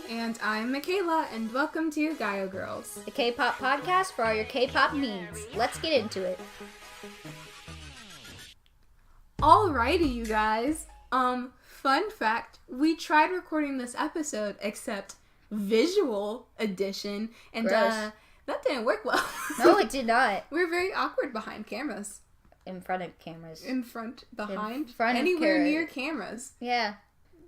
Jennie. And I'm My'Kayle, and welcome to Gayo Girls, The K-pop podcast for all your K-pop needs. Let's get into it. Alrighty, you guys. Fun fact, we tried recording this episode, except visual edition, and that didn't work well. No, it did not. We're very awkward behind cameras. In front of cameras. In front, behind, in front anywhere near cameras. Yeah.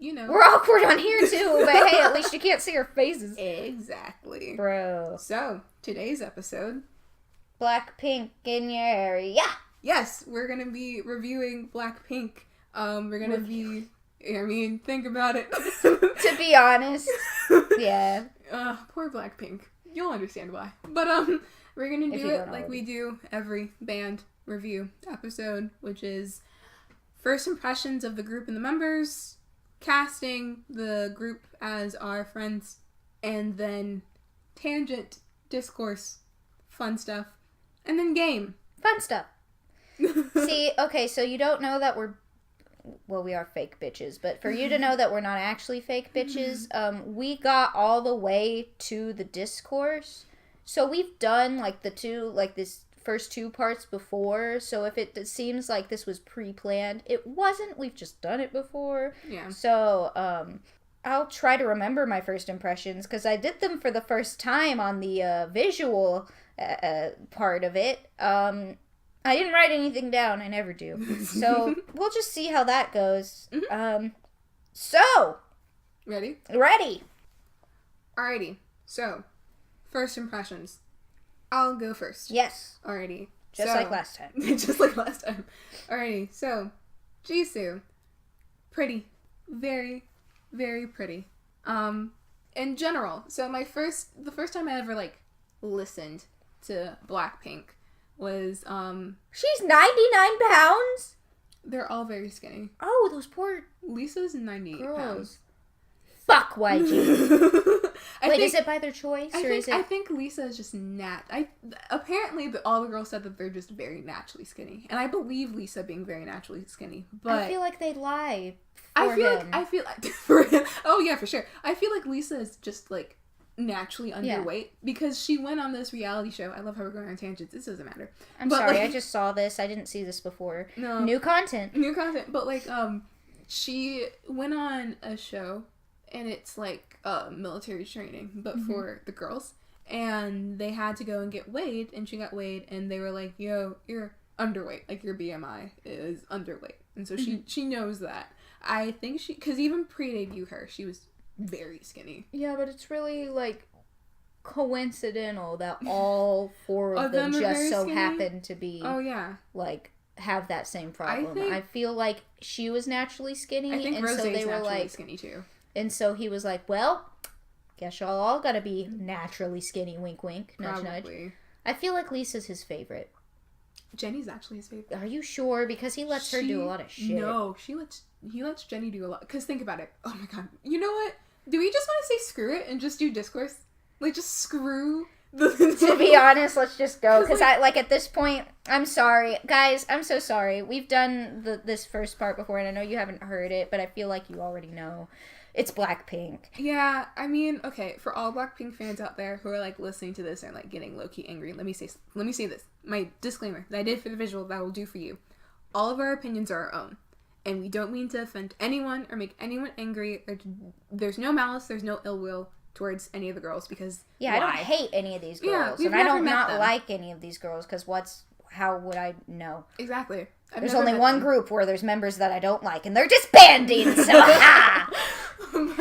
You know. We're awkward on here too, but hey, at least you can't see our faces. Exactly. Bro. So, today's episode. Blackpink in your area. Yes, we're going to be reviewing Blackpink. We're going to be, think about it. To be honest. Yeah. Poor Blackpink. You'll understand why. But, we're going to do it like we do every band review episode, which is first impressions of the group and the members, casting the group as our friends, and then tangent, discourse, fun stuff, and then game. Fun stuff. See, okay, so you don't know that we are fake bitches, but for you to know that we're not actually fake bitches, we got all the way to the discourse. So we've done, this first two parts before, so if it seems like this was pre-planned, it wasn't. We've just done it before. Yeah. So, I'll try to remember my first impressions, because I did them for the first time on the visual part of it. I didn't write anything down. I never do. So, we'll just see how that goes. Mm-hmm. So! Ready? Ready! Alrighty. So, first impressions. I'll go first. Yes. Alrighty. Just like last time. Just like last time. Alrighty. So, Jisoo. Pretty. Very, very pretty. In general. So the first time I ever, listened to Blackpink was, She's 99 pounds? they're all very skinny. Oh, those poor Lisa's 98 girls. pounds. Fuck YG. Wait, is it by their choice, I think Lisa is just apparently all the girls said that they're just very naturally skinny, and I believe Lisa being very naturally skinny. But I feel like they lie. I feel like for him. Oh yeah, for sure. I feel like Lisa is just naturally underweight because she went on this reality show. I love how we're going on tangents. This doesn't matter. I'm sorry, I just saw this. I didn't see this before. No. New content. But she went on a show, and it's military training, but for the girls. And they had to go and get weighed, and she got weighed, and they were like, yo, you're underweight. Your BMI is underweight. And so she knows that. I think because even pre-debut her, she was very skinny. Yeah, but it's really, coincidental that all four of them just so skinny? Happen to be... Oh, yeah. Have that same problem. I feel like she was naturally skinny, I think and so they were naturally skinny, too. And so he was like, well, guess y'all all gotta be naturally skinny, wink wink, nudge Probably. nudge. I feel like Lisa's his favorite. Jennie's actually his favorite. Are you sure? Because he lets her do a lot of shit. No, he lets Jennie do a lot. Because think about it. Oh my god. You know what? Do we just want to say screw it and just do discourse? Just screw the... To be honest, let's just go. Because at this point, I'm sorry. Guys, I'm so sorry. We've done this first part before, and I know you haven't heard it, but I feel like you already know. It's Blackpink. Yeah, okay, for all Blackpink fans out there who are, listening to this and, getting low-key angry, let me say this. My disclaimer that I did for the visual that I will do for you. All of our opinions are our own. And we don't mean to offend anyone or make anyone angry. There's no malice, there's no ill will towards any of the girls because I don't hate any of these girls. Yeah, and I don't not like any of these girls because how would I know? Exactly. There's only one group where there's members that I don't like, and they're disbanding, so ha! But,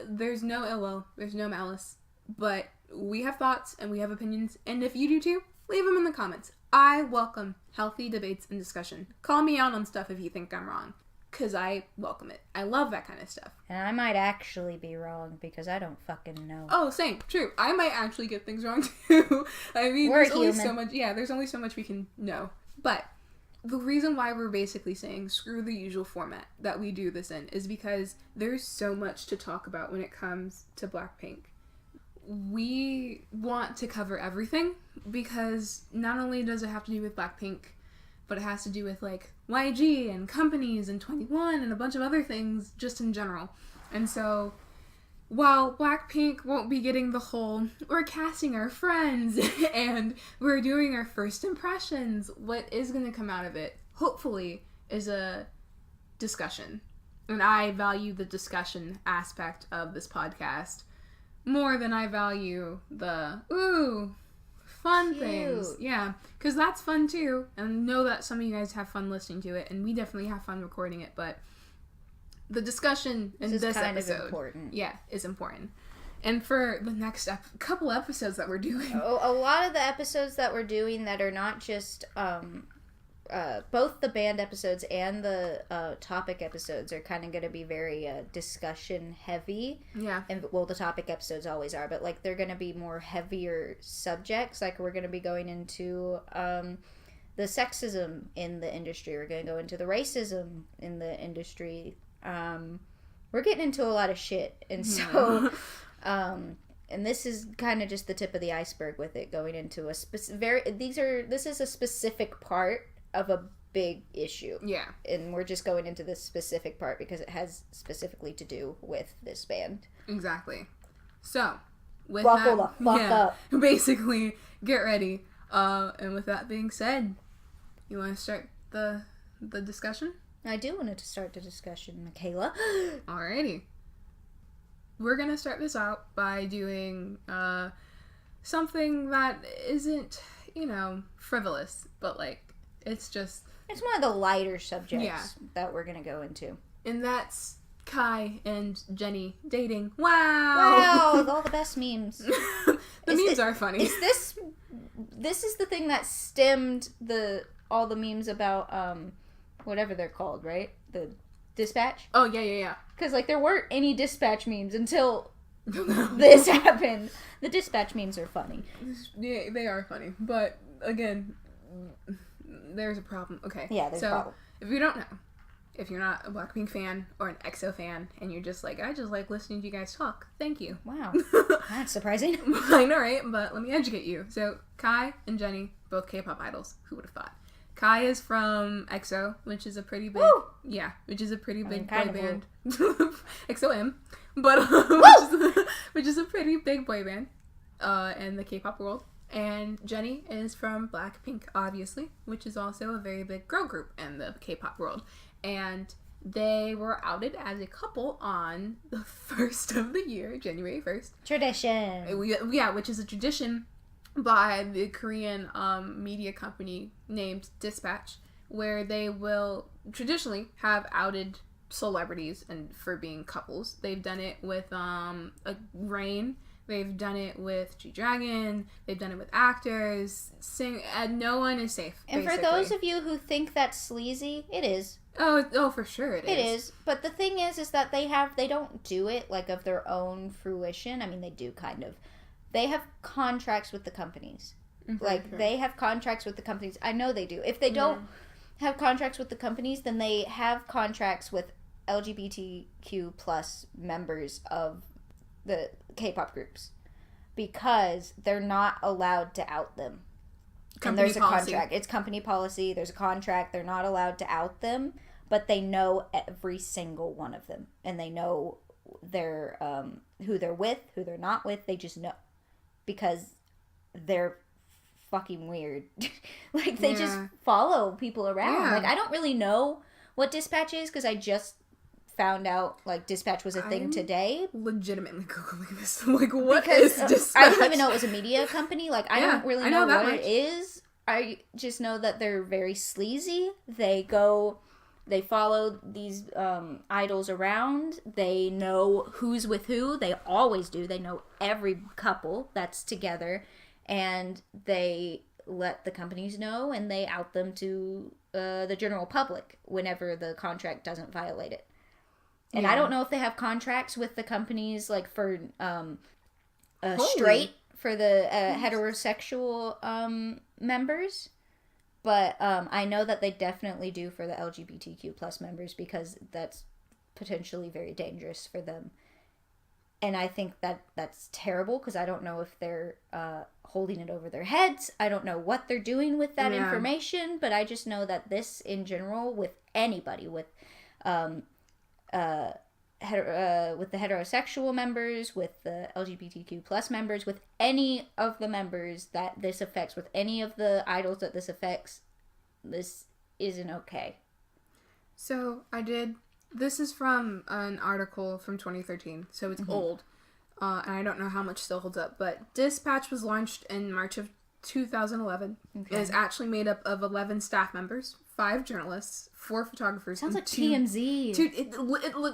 there's no ill will, there's no malice, but we have thoughts and we have opinions, and if you do too, leave them in the comments. I welcome healthy debates and discussion. Call me out on stuff if you think I'm wrong, because I welcome it. I love that kind of stuff. And I might actually be wrong, because I don't fucking know. Oh, same. True. I might actually get things wrong, too. We're there's human. There's only so much we can know. But the reason why we're basically saying screw the usual format that we do this in is because there's so much to talk about when it comes to Blackpink. We want to cover everything because not only does it have to do with Blackpink, but it has to do with YG and companies and 21 and a bunch of other things just in general. And so while Blackpink won't be getting the whole, we're casting our friends and we're doing our first impressions, what is going to come out of it, hopefully, is a discussion. And I value the discussion aspect of this podcast more than I value the, fun things. Yeah, because that's fun too. And I know that some of you guys have fun listening to it, and we definitely have fun recording it, but the discussion in this episode is important. And for the next couple episodes that we're doing. A lot of the episodes that we're doing that are not just both the band episodes and the topic episodes are kind of going to be very discussion heavy. Yeah. And well, the topic episodes always are, but like they're going to be more heavier subjects. Like we're going to be going into the sexism in the industry. We're going to go into the racism in the industry. We're getting into a lot of shit, and so and this is kind of just the tip of the iceberg with it, going into a this is a specific part of a big issue. Yeah. And we're just going into this specific part because it has specifically to do with this band. Exactly. So, with Buckle the fuck up. Basically, get ready. And with that being said, you want to start the discussion? I do want to start the discussion, My'Kayle. Alrighty. We're going to start this out by doing something that isn't, frivolous, but like, it's one of the lighter subjects that we're going to go into. And that's Kai and Jennie dating. Wow! With all the best memes. Memes are funny. This is the thing that stemmed all the memes about whatever they're called, right? The Dispatch? Oh, yeah. Because, like, there weren't any Dispatch memes until this happened. The Dispatch memes are funny. Yeah, they are funny. But, again, there's a problem. Okay. Yeah, there's a problem. If you don't know, if you're not a Blackpink fan or an EXO fan, and you're just like, I just like listening to you guys talk, thank you. Wow. That's surprising. I know, right? But let me educate you. So, Kai and Jennie, both K-pop idols. Who would have thought? Kai is from EXO, which is a pretty big, big boy band. XOM, but which is a pretty big boy band in the K-pop world. And Jennie is from Blackpink, obviously, which is also a very big girl group in the K-pop world. And they were outed as a couple on the 1st of the year, January 1st. Tradition. Yeah, which is a tradition by the Korean media company named Dispatch, where they will traditionally have outed celebrities and for being couples. They've done it with Rain. They've done it with G-Dragon. They've done it with actors. No one is safe. And basically. for those of you who think that's sleazy, it is. Oh, for sure it is. It is. But the thing is that they don't do it like of their own fruition. I mean, they do kind of. They have contracts with the companies. Mm-hmm. They have contracts with the companies. I know they do. If they don't have contracts with the companies, then they have contracts with LGBTQ plus members of the K-pop groups. Because they're not allowed to out them. And there's a contract. It's company policy. There's a contract. They're not allowed to out them. But they know every single one of them. And they know their who they're with, who they're not with. They just know. Because they're fucking weird. They just follow people around. I don't really know what Dispatch is because I just found out Dispatch was a thing today. Legitimately Googling this. What is Dispatch? I didn't even know it was a media company. I don't really know what it is. I just know that they're very sleazy. They follow these idols around. They know who's with who. They always do. They know every couple that's together. And they let the companies know, and they out them to the general public whenever the contract doesn't violate it. And I don't know if they have contracts with the companies, for straight, for the heterosexual members. But I know that they definitely do for the LGBTQ plus members because that's potentially very dangerous for them. And I think that's terrible because I don't know if they're holding it over their heads. I don't know what they're doing with that information, but I just know that this in general with anybody, with with the heterosexual members, with the LGBTQ plus members, with any of the members that this affects, with any of the idols that this affects, this isn't okay. So this is from an article from 2013, so it's old, and I don't know how much still holds up, but Dispatch was launched in March of 2011. Okay. It is actually made up of 11 staff members, 5 journalists, 4 photographers. Sounds like TMZ.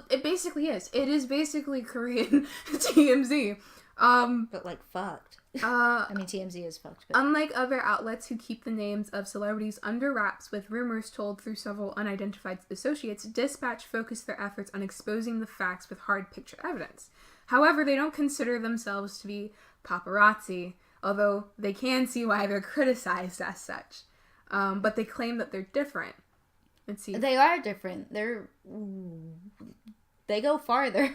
It basically is. It is basically Korean TMZ. But like fucked. I mean, TMZ is fucked. But... Unlike other outlets who keep the names of celebrities under wraps with rumors told through several unidentified associates, Dispatch focus their efforts on exposing the facts with hard picture evidence. However, they don't consider themselves to be paparazzi, although they can see why they're criticized as such. But they claim that they're different. Let's see. They are different. They go farther.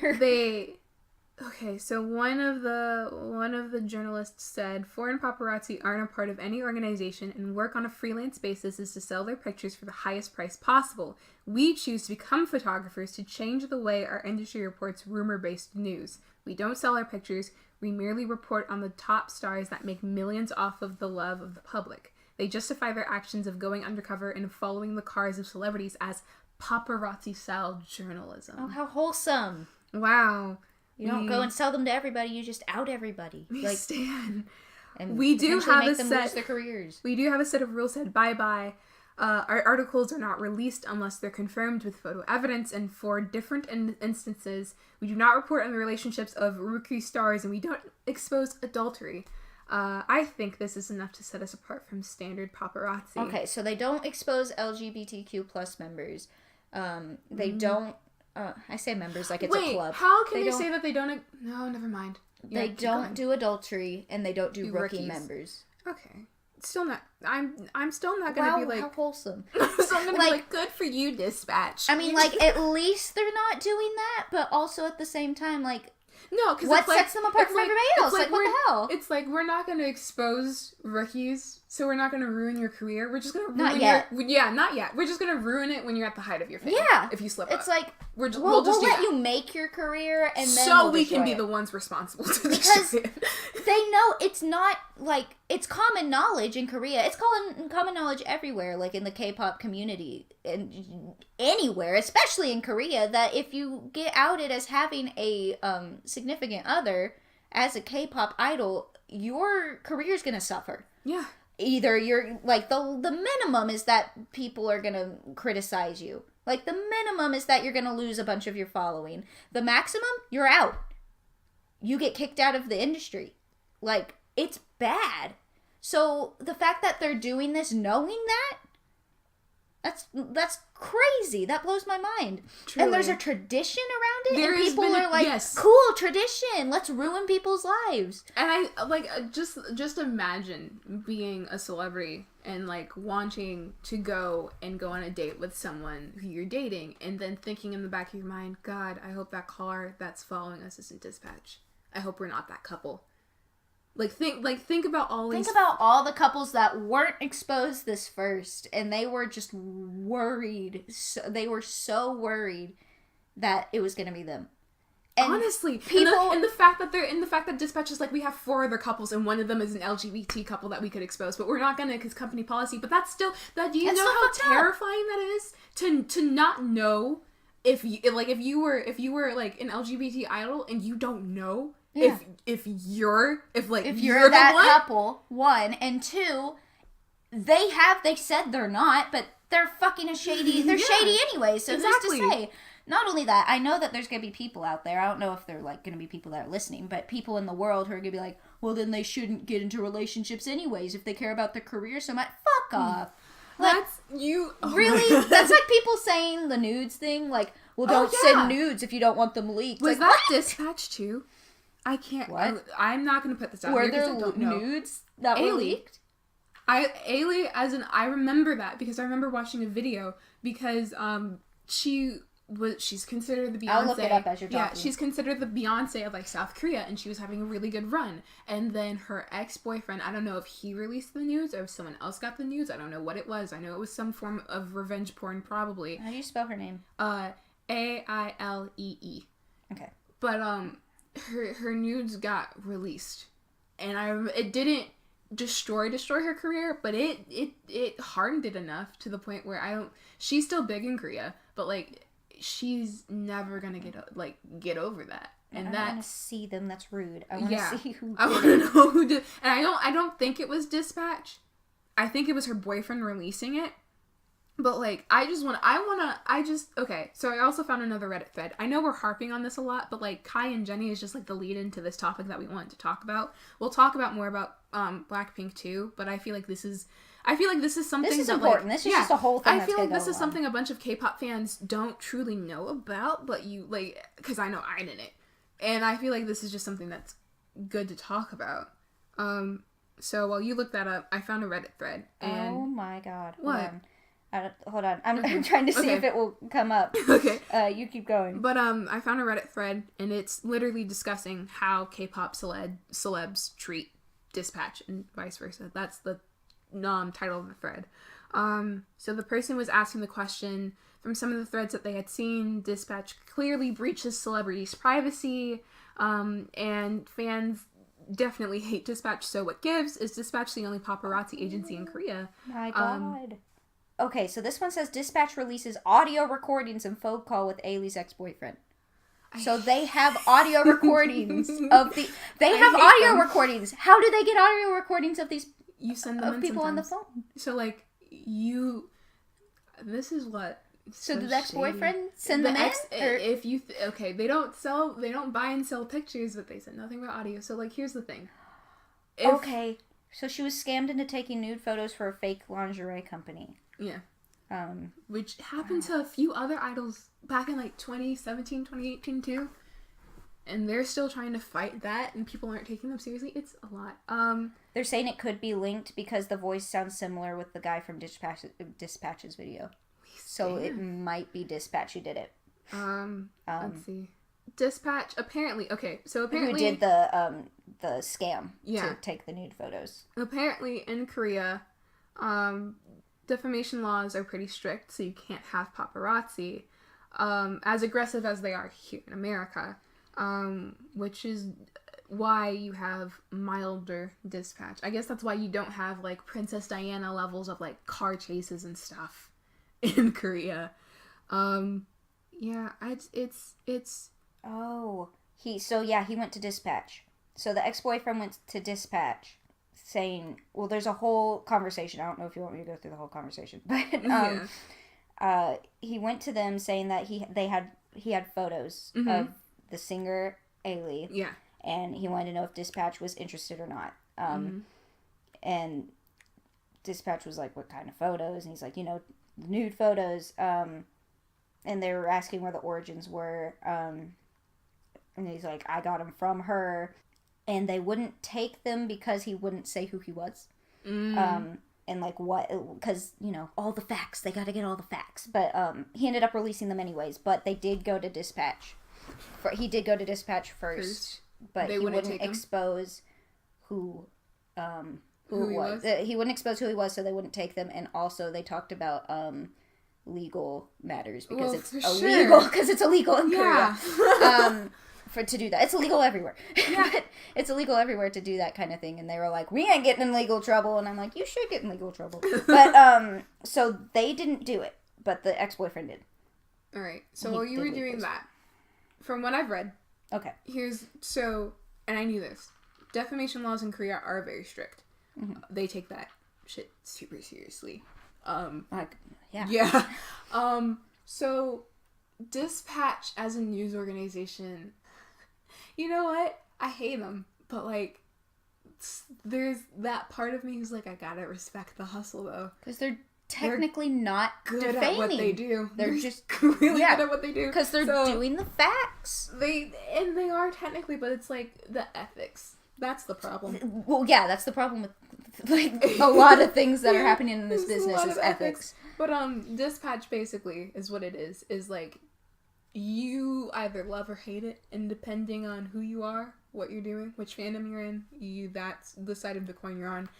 Okay, so one of the journalists said, "Foreign paparazzi aren't a part of any organization and work on a freelance basis is to sell their pictures for the highest price possible. We choose to become photographers to change the way our industry reports rumor-based news. We don't sell our pictures. We merely report on the top stars that make millions off of the love of the public. They justify their actions of going undercover and following the cars of celebrities as paparazzi-style journalism." Oh, how wholesome. Wow. You don't go and sell them to everybody, you just out everybody. We stand. And we do have make a them set lose their careers. We do have a set of rules said bye-bye. Our articles are not released unless they're confirmed with photo evidence, and for different instances, we do not report on the relationships of rookie stars, and we don't expose adultery. I think this is enough to set us apart from standard paparazzi. Okay, so they don't expose LGBTQ plus members. They don't... I say members like it's a club. How can they say that they don't... No, never mind. They don't do adultery, and they don't do rookie members. Okay. Still not... I'm still not gonna be like... How wholesome. So I'm gonna be like, good for you, Dispatch. I mean, like, at least they're not doing that, but also at the same time, like... No, because what sets them apart from everybody else? Like, what the hell? It's like, we're not going to expose rookies, so we're not going to ruin your career. We're just going to ruin Not yet. Yeah, not yet. We're just going to ruin it when you're at the height of your fame. Yeah. If you slip up. It's like, we'll let you make your career, and then so we can be the ones responsible to because they know it's not, like, it's common knowledge in Korea. It's common knowledge everywhere, like in the K-pop community, and anywhere, especially in Korea, that if you get outed as having a significant other as a K-pop idol, your career's gonna suffer. Yeah. Either you're, like, the minimum is that people are gonna criticize you. Like, the minimum is that you're gonna lose a bunch of your following. The maximum, you're out. You get kicked out of the industry. Like, it's bad. So, the fact that they're doing this knowing that's crazy. That blows my mind. Truly. And there's a tradition around it, and people are like, cool tradition, let's ruin people's lives. And I, like, just imagine being a celebrity and, like, wanting to go on a date with someone who you're dating, and then thinking in the back of your mind, God, I hope that car that's following us isn't Dispatch. I hope we're not that couple. Think about all these... Think about all the couples that weren't exposed this first, and they were just worried. They were so worried that it was going to be them. And honestly, people... and the fact that Dispatch is like, we have 4 other couples, and one of them is an LGBT couple that we could expose, but we're not going to because company policy. But that's still... Do you know how terrifying that is? To not know if you were like an LGBT idol and you don't know... Yeah. If you're that couple, 1, and 2, they said they're not, but they're fucking shady. They're shady anyway. So exactly. Who's to say? Not only that, I know that there's gonna be people out there. I don't know if they're like gonna be people that are listening, but people in the world who are gonna be like, well, then they shouldn't get into relationships anyways if they care about their career so much. Fuck off. Like, that's you. Oh really? That's like people saying the nudes thing. Like, well, don't send nudes if you don't want them leaked. Was like, that Dispatch too? I can't. What? I'm not going to put this out here. Were there I don't know. Nudes that were leaked? I remember that because I remember watching a video because she's considered the Beyonce. I'll look it up as you're talking. Yeah, she's considered the Beyonce of like South Korea, and she was having a really good run. And then her ex-boyfriend, I don't know if he released the news or if someone else got the news. I don't know what it was. I know it was some form of revenge porn, probably. How do you spell her name? Ailee. Okay. But her nudes got released, and it didn't destroy her career, but it hardened it enough to the point where she's still big in Korea, but like she's never gonna get over that. And I want to see them. That's rude. I want to see who. I want to know who did. And I don't think it was Dispatch. I think it was her boyfriend releasing it. But like, okay. So I also found another Reddit thread. I know we're harping on this a lot, but like Kai and Jennie is just like the lead into this topic that we wanted to talk about. We'll talk about more about Blackpink too, but I feel like this is something this is that, important. Like, this is just a whole thing. I feel like this is something a bunch of K-pop fans don't truly know about, but you like, because I know I didn't. And I feel like this is just something that's good to talk about. So while you look that up, I found a Reddit thread. And oh my god. What? Hold on. I'm trying to see if it will come up. Okay. You keep going. But I found a Reddit thread, and it's literally discussing how K-pop celebs treat Dispatch and vice versa. That's the title of the thread. So the person was asking the question, from some of the threads that they had seen, Dispatch clearly breaches celebrities' privacy, and fans definitely hate Dispatch, so what gives? Is Dispatch the only paparazzi agency in Korea? My god. Okay, so this one says Dispatch releases audio recordings and phone call with Ailey's ex-boyfriend. So they have audio recordings of the... They have audio recordings. How do they get audio recordings of these... You send them of people sometimes. on the phone. So like, this is what... So did the ex-boyfriend send them in? If you... okay, they don't buy and sell pictures, but they said nothing about audio. So like, here's the thing. Okay, so she was scammed into taking nude photos for a fake lingerie company. Yeah. Which happened to a few other idols back in like 2017, 2018 too. And they're still trying to fight that, and people aren't taking them seriously. It's a lot. They're saying it could be linked because the voice sounds similar with the guy from Dispatch's video. So it might be Dispatch who did it. Let's see. Dispatch apparently. Okay, so apparently who did the scam to take the nude photos. Apparently in Korea, defamation laws are pretty strict, so you can't have paparazzi. As aggressive as they are here in America, which is why you have milder Dispatch. I guess that's why you don't have like Princess Diana levels of like car chases and stuff in Korea. It's he went to Dispatch. So the ex-boyfriend went to Dispatch saying, well, there's a whole conversation. I don't know if you want me to go through the whole conversation, but he went to them saying that he had photos of the singer Ailey. Yeah. And he wanted to know if Dispatch was interested or not. And Dispatch was like, what kind of photos? And he's like, nude photos. And they were asking where the origins were. And he's like, I got them from her. And they wouldn't take them because he wouldn't say who he was. And like what, because, all the facts. They got to get all the facts. But he ended up releasing them anyways. But they did go to Dispatch. He did go to Dispatch first. But he wouldn't expose who it was. He wouldn't expose who he was, so they wouldn't take them. And also, they talked about legal matters because it's illegal. Because it's illegal in Korea to do that. It's illegal everywhere. Yeah. But it's illegal everywhere to do that kind of thing. And they were like, "We ain't getting in legal trouble." And I'm like, "You should get in legal trouble." But so they didn't do it, but the ex-boyfriend did. All right. So while you were doing that, from what I've read. Okay. And I knew this. Defamation laws in Korea are very strict. Mm-hmm. They take that shit super seriously. Yeah. So Dispatch as a news organization, you know what? I hate them, but like, there's that part of me who's like, I gotta respect the hustle though, because they're technically not good defaming. at what they do. They're just really good at what they do. Because they're doing the facts. They are technically, but it's like the ethics. That's the problem. Well, yeah, that's the problem with like a lot of things that are happening in this business is ethics. But Dispatch basically is what it is like you either love or hate it, and depending on who you are, what you're doing, which fandom you're in, that's the side of the coin you're on.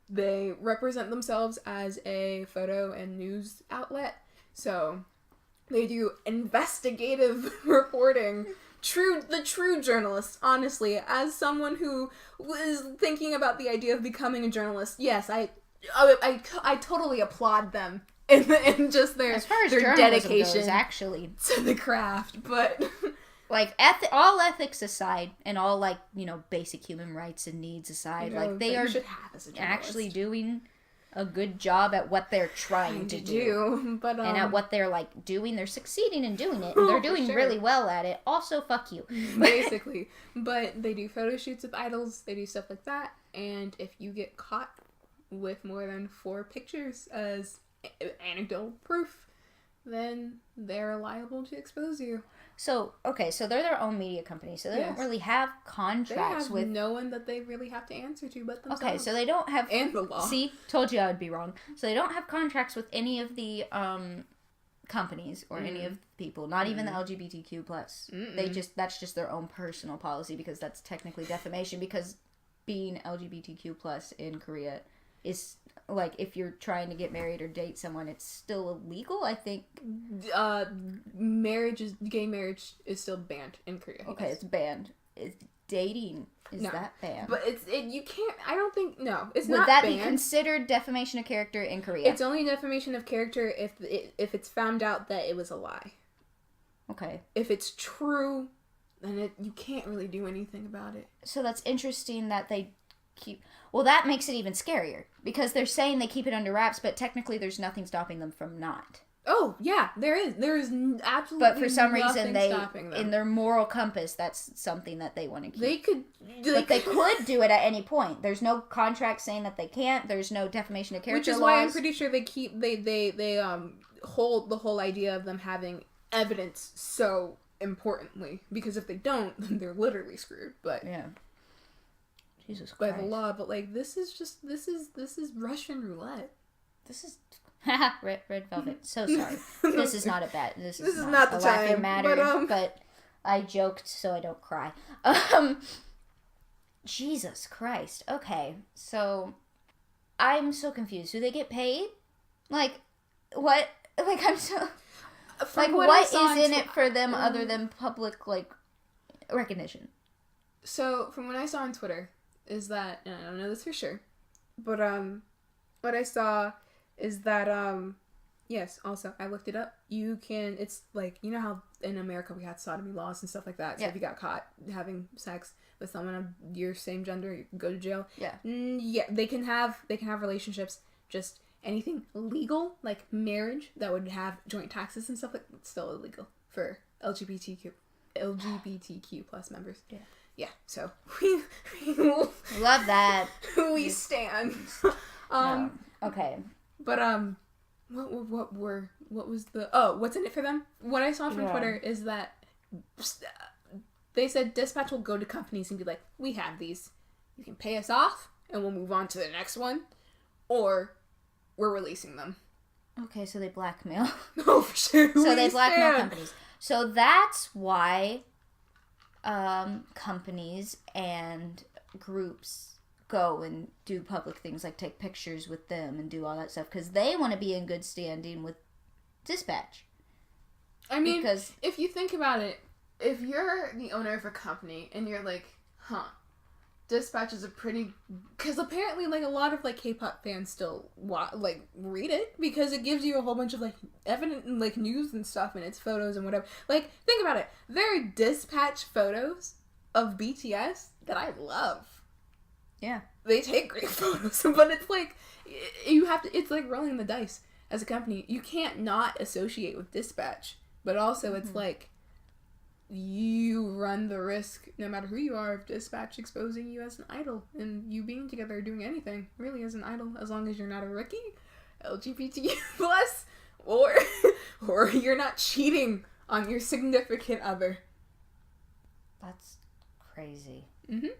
They represent themselves as a photo and news outlet, so they do investigative reporting the true journalist, honestly, as someone who was thinking about the idea of becoming a journalist, yes, I totally applaud them in just their, as far as their dedication goes, actually, to the craft, but like all ethics aside, and all like, you know, basic human rights and needs aside, like they are actually doing a good job at what they're trying to do. But and at what they're like doing, they're succeeding in doing it, and they're doing really well at it. Also, fuck you, basically. But they do photo shoots of idols, they do stuff like that, and if you get caught with more than 4 pictures as anecdotal proof, then they're liable to expose you. So, okay, so they're their own media company, so they don't really have contracts with... no one that they really have to answer to but themselves. Okay, so they don't have... And the law. See? Told you I would be wrong. So they don't have contracts with any of the companies or any of the people, not even the LGBTQ+. That's just their own personal policy, because that's technically defamation, because being LGBTQ+ in Korea is... Like, if you're trying to get married or date someone, it's still illegal, I think. Gay marriage is still banned in Korea. Okay, it's banned. Dating is that banned? But you can't, I don't think, no, it's Would not that banned. be considered defamation of character in Korea? It's only defamation of character if it's found out that it was a lie. Okay. If it's true, then you can't really do anything about it. So that's interesting that they keep... Well, that makes it even scarier, because they're saying they keep it under wraps, but technically there's nothing stopping them from not. Oh, yeah, there is. There is absolutely But for some reason, stopping them. in their moral compass, that's something that they want to keep. They could do it at any point. There's no contract saying that they can't. There's no defamation of character laws. Which is why I'm pretty sure they hold the whole idea of them having evidence so importantly, because if they don't, then they're literally screwed. But yeah. Jesus Christ. By the law, but like this is Russian roulette. This is red velvet. So sorry. This is not a bad. This is not the a time. Laughing matter. But I joked so I don't cry. Jesus Christ. Okay, so I'm so confused. Do they get paid? Like what? Like I'm so. Like what is in it for them other than public like recognition? So from what I saw on Twitter. Is that, and I don't know this for sure, but what I saw is that yes, also I looked it up. It's like, you know how in America we had sodomy laws and stuff like that. So if you got caught having sex with someone of your same gender, you can go to jail. Yeah. Yeah, they can have relationships. Just anything legal like marriage that would have joint taxes and stuff like that's still illegal for LGBTQ plus members. Yeah. Yeah, so we love that. We stand. No. Okay. But what was the what's in it for them? What I saw from Twitter is that they said dispatch will go to companies and be like, we have these. You can pay us off and we'll move on to the next one, or we're releasing them. Okay, so they blackmail. Oh, for sure. So they blackmail companies. So that's why companies and groups go and do public things like take pictures with them and do all that stuff because they want to be in good standing with dispatch. I mean, because if you think about it, if you're the owner of a company and you're like, dispatch is a pretty... Because apparently, like, a lot of, like, K-pop fans still, read it because it gives you a whole bunch of, like, evident, like, news and stuff and it's photos and whatever. Like, think about it. There are dispatch photos of BTS that I love. Yeah. They take great photos, but it's, like, you have to... It's, like, rolling the dice as a company. You can't not associate with dispatch, but also it's, like... You run the risk, no matter who you are, of dispatch exposing you as an idol. And you being together or doing anything, really, as an idol. As long as you're not a rookie, LGBTQ+, or you're not cheating on your significant other. That's crazy. Mm-hmm.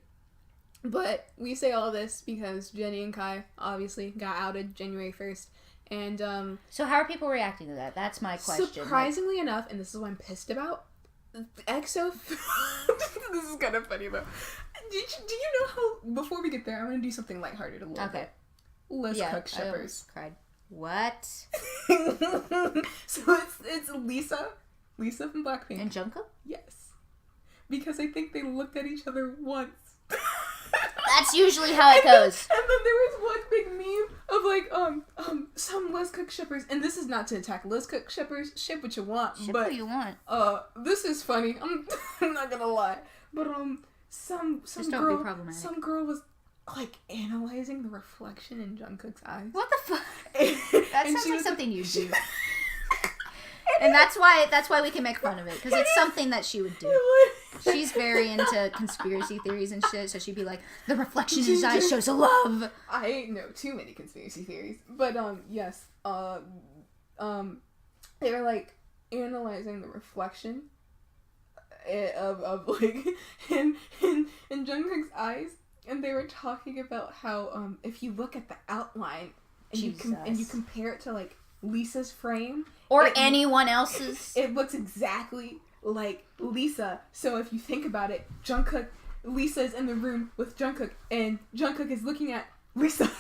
But we say all this because Jennie and Kai obviously got outed January 1st. And, so how are people reacting to that? That's my question. Surprisingly enough, and this is what I'm pissed about, EXO... This is kind of funny though. Do you know how... Before we get there, I'm going to do something lighthearted a little bit. Let's cook shippers. I cried. What? So it's Lisa from Blackpink. And Jungkook? Yes. because I think they looked at each other once. That's usually how it goes. And then there was one big meme of like some Liz Cook shippers, and this is not to attack Liz Cook shippers. Ship what you want, Ship but what you want. this is funny. I'm not gonna lie, but some girl was like analyzing the reflection in Jungkook's eyes. What the fuck? That sounds like something you do. And that's why we can make fun of it, because it's something that she would do. She's very into conspiracy theories and shit, so she'd be like, the reflection in his eyes shows a love. I know too many conspiracy theories, but yes, they were like analyzing the reflection of like in Jungkook's eyes, and they were talking about how if you look at the outline and you compare it to like Lisa's frame or anyone else's, it looks exactly like Lisa. So if you think about it, Lisa's in the room with Jungkook, and Jungkook is looking at Lisa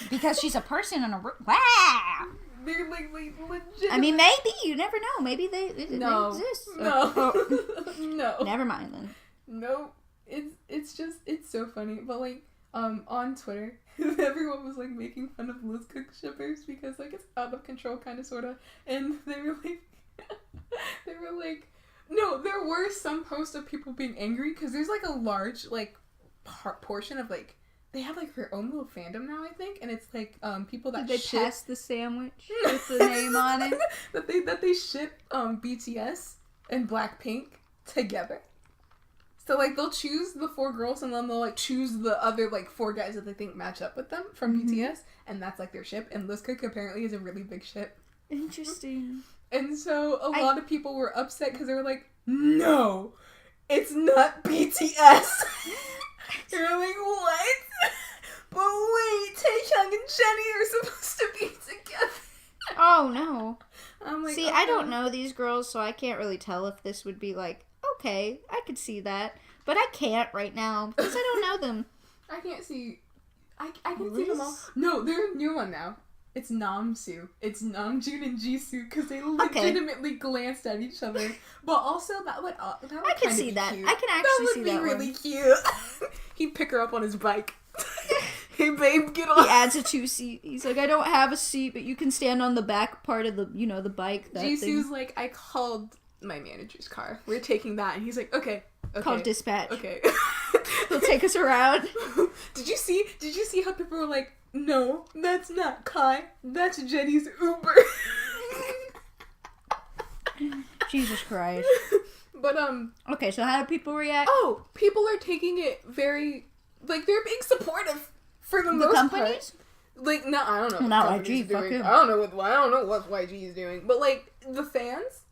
because she's a person in a room. Wow. They're like legit. I mean, maybe you never know. Maybe they exist. No. Never mind then. No, it's so funny. But like on Twitter, everyone was like making fun of Liz Cook shippers because like it's out of control, kind of, sorta, and they were like, no, there were some posts of people being angry because there's like a large like portion of like. They have like their own little fandom now, I think, and it's like people that Did they pass the sandwich with the name on it? that they ship BTS and Blackpink together. So like they'll choose the 4 girls and then they'll like choose the other like 4 guys that they think match up with them from BTS, and that's like their ship. And Liz Cook apparently is a really big ship. Interesting. And so a lot of people were upset because they were like, "No, it's not BTS." You're like, what? But wait, Taehyung and Jennie are supposed to be together. Oh no. I'm like, see, I don't know these girls, so I can't really tell if this would be like, okay, I could see that, but I can't right now because I don't know them. I can't see. I can see them all. No, they're a new one now. It's Namsoo. It's Namjoon and Jisoo because they legitimately glanced at each other. But also that would I can see that. Cute. I can actually see that. That would be really cute. He'd pick her up on his bike. Hey babe, get on. He adds a 2-seat. He's like, I don't have a seat, but you can stand on the back part of the the bike. Jisoo's like, I called my manager's car. We're taking that, and he's like, okay. Called dispatch. Okay. They'll take us around. Did you see how people were like, no, that's not Kai. That's Jennie's Uber. Jesus Christ. But okay, so how do people react? Oh, people are taking it very like they're being supportive for the most companies? Part. Like no, I don't know. Well, not YG. Fuck him. I don't know what YG is doing. But like the fans,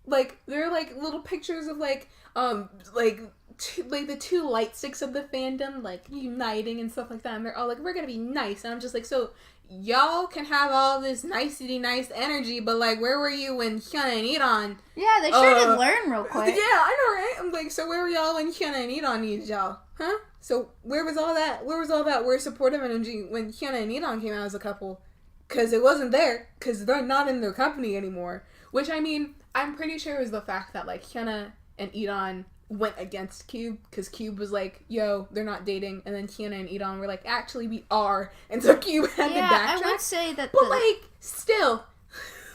like they're like little pictures of like the 2 light sticks of the fandom like uniting and stuff like that, and they're all like, we're gonna be nice, and I'm just like, so y'all can have all this nicety nice energy, but like where were you when Hyuna and E'Dawn? Yeah, they sure did learn real quick. Yeah, I know, right? I'm like, so where were y'all when Hyuna and E'Dawn needed y'all? Huh? So where was all that we're supportive energy when Hyuna and E'Dawn came out as a couple? Because it wasn't there, because they're not in their company anymore. Which, I mean, I'm pretty sure it was the fact that like Hyuna and E'Dawn went against Cube, because Cube was like, yo, they're not dating, and then Hyuna and E'Dawn were like, actually we are, and so Cube had to backtrack. I would say that still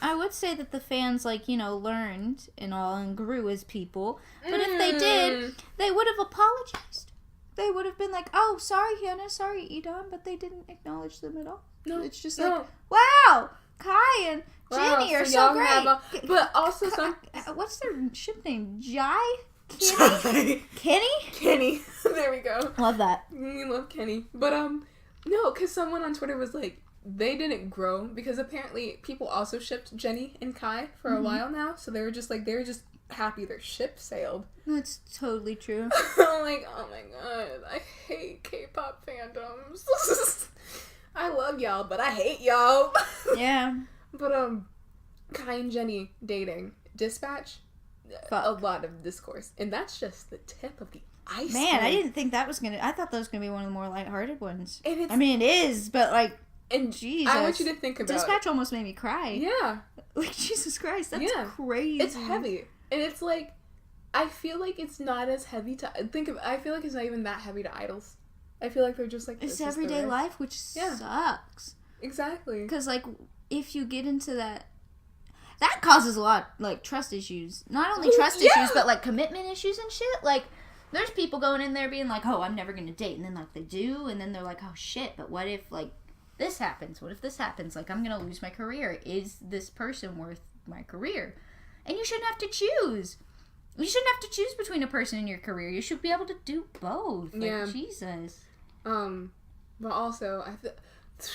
I would say that the fans learned and all and grew as people, but if they did, they would have apologized. They would have been like, oh, sorry Hyuna, sorry E'Dawn, but they didn't acknowledge them at all. No, it's just like, wow, Kai and Jennie are so great. But also what's their ship name? Kenny? Kenny. There we go. Love that. We love Kenny. But, no, because someone on Twitter was like, they didn't grow, because apparently people also shipped Jennie and Kai for a while now, so they were just happy their ship sailed. That's totally true. I'm like, oh my god, I hate K-pop fandoms. I love y'all, but I hate y'all. Yeah. But, Kai and Jennie dating. Dispatch. Fuck. A lot of discourse. And that's just the tip of the iceberg. Man, I didn't think that was gonna... I thought that was gonna be one of the more lighthearted ones. And I mean, it is, but like... And Jesus. I want you to think about Dispatch almost made me cry. Yeah. Like, Jesus Christ, that's crazy. It's heavy. And it's like... I feel like it's not as heavy to I feel like it's not even that heavy to idols. I feel like they're just like, it's everyday life, which sucks. Exactly. Because, like, if you get into that causes a lot, like, trust issues. Not only trust issues, but, like, commitment issues and shit. Like, there's people going in there being like, oh, I'm never going to date. And then, like, they do. And then they're like, oh, shit. But what if, like, this happens? What if this happens? Like, I'm going to lose my career. Is this person worth my career? And you shouldn't have to choose. You shouldn't have to choose between a person and your career. You should be able to do both. Like, Jesus. But also,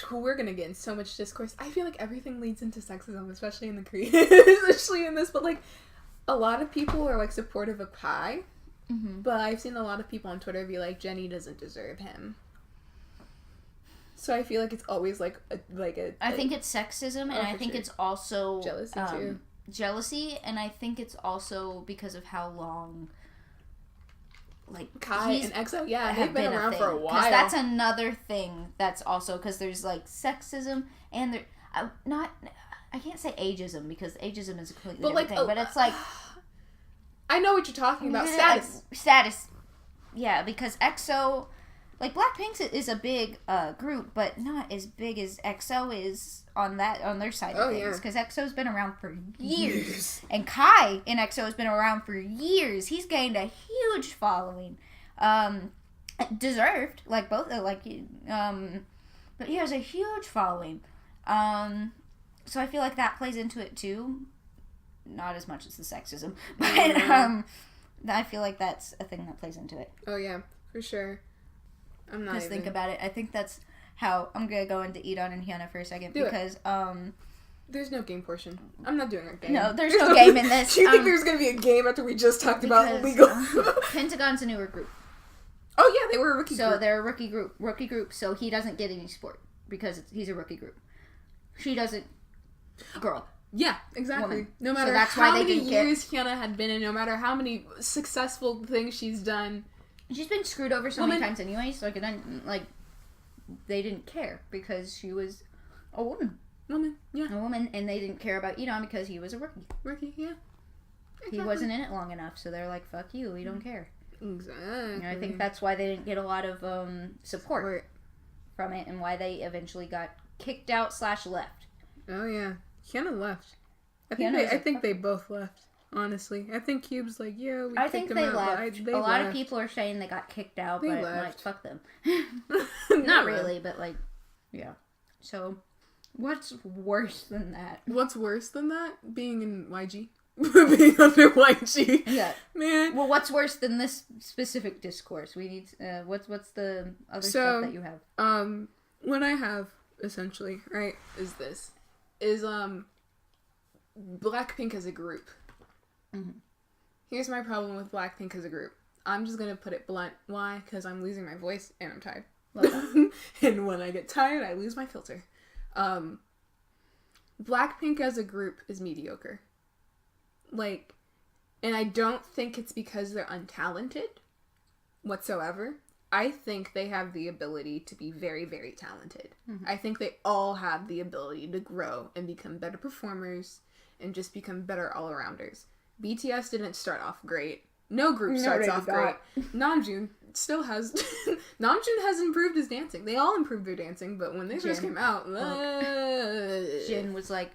we're gonna get in so much discourse. I feel like everything leads into sexism, especially in the Korean, especially in this. But like, a lot of people are like supportive of Kai, but I've seen a lot of people on Twitter be like, Jennie doesn't deserve him. So I feel like it's always like I think it's sexism, and I think it's also jealousy too. Jealousy, and I think it's also because of how long. Like Kai and EXO, they've been around for a while. Because that's another thing that's also, because there's like sexism and there, I can't say ageism because ageism is a completely different thing, but it's like, I know what you're talking about. Status. Yeah, because EXO, like Blackpink is a big group, but not as big as EXO is on their side of things. Because EXO's been around for years. And Kai in EXO has been around for years. He's gained a huge following. Deserved, like both, but he has a huge following. So I feel like that plays into it too. Not as much as the sexism, but I feel like that's a thing that plays into it. Oh yeah, for sure. I'm not. Just think about it. I think that's how I'm gonna go into E'Dawn and Hyuna for a second because there's no game portion. I'm not doing a game. No, there's no game in this. Do you think there's gonna be a game after we just talked about legal? Pentagon's a newer group. Oh yeah, they were a rookie group. So they're a rookie group. So he doesn't get any support because he's a rookie group. She doesn't. Girl. Yeah, exactly. Woman. No matter how many years Hyuna had been in, no matter how many successful things she's done. She's been screwed over so many times anyways. Like, they didn't care because she was a woman. A woman, and they didn't care about E'Dawn because he was a rookie. Yeah. Exactly. He wasn't in it long enough, so they're like, fuck you, we don't care. Exactly. And I think that's why they didn't get a lot of support from it, and why they eventually got kicked out / left. Oh, yeah. Hyuna left. I think they both left. Honestly, I think Cube's like, yeah, we kicked them out. I think they left. A lot of people are saying they got kicked out, but like, fuck them. Not really, but like, yeah. So, what's worse than that? What's worse than that? Being in YG. Being under YG. Yeah. Man. Well, what's worse than this specific discourse? We need, what's the other stuff that you have? What I have, essentially, right, is Blackpink as a group. Mm-hmm. Here's my problem with Blackpink as a group. I'm just gonna put it blunt. Why? Because I'm losing my voice and I'm tired. And when I get tired, I lose my filter. Blackpink as a group is mediocre. Like, and I don't think it's because they're untalented whatsoever. I think they have the ability to be very, very talented. Mm-hmm. I think they all have the ability to grow and become better performers and just become better all-arounders. BTS didn't start off great. No group starts off great. Namjoon still has... Namjoon has improved his dancing. They all improved their dancing, but when they first came out... Jin was like...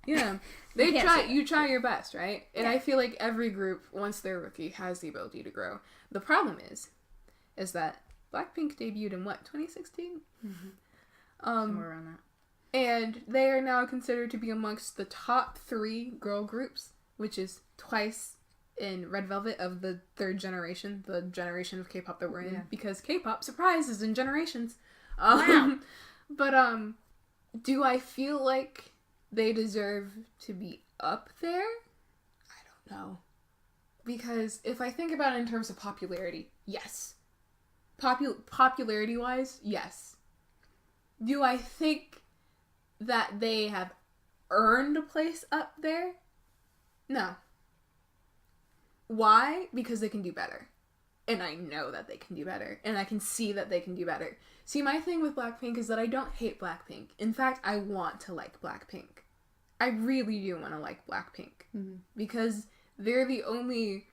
Yeah. You try your best, right? And I feel like every group, once they're rookie, has the ability to grow. The problem is that Blackpink debuted in what, 2016? Mm-hmm. Somewhere around that. And they are now considered to be amongst the top 3 girl groups, which is twice in Red Velvet of the 3rd generation, the generation of K-pop that we're in, because K-pop, surprise, is in generations. Wow. But, do I feel like they deserve to be up there? I don't know. Because if I think about it in terms of popularity, yes. Popularity-wise, yes. Do I think that they have earned a place up there? No. Why? Because they can do better. And I know that they can do better. And I can see that they can do better. See, my thing with Blackpink is that I don't hate Blackpink. In fact, I want to like Blackpink. I really do want to like Blackpink. Mm-hmm. Because they're the only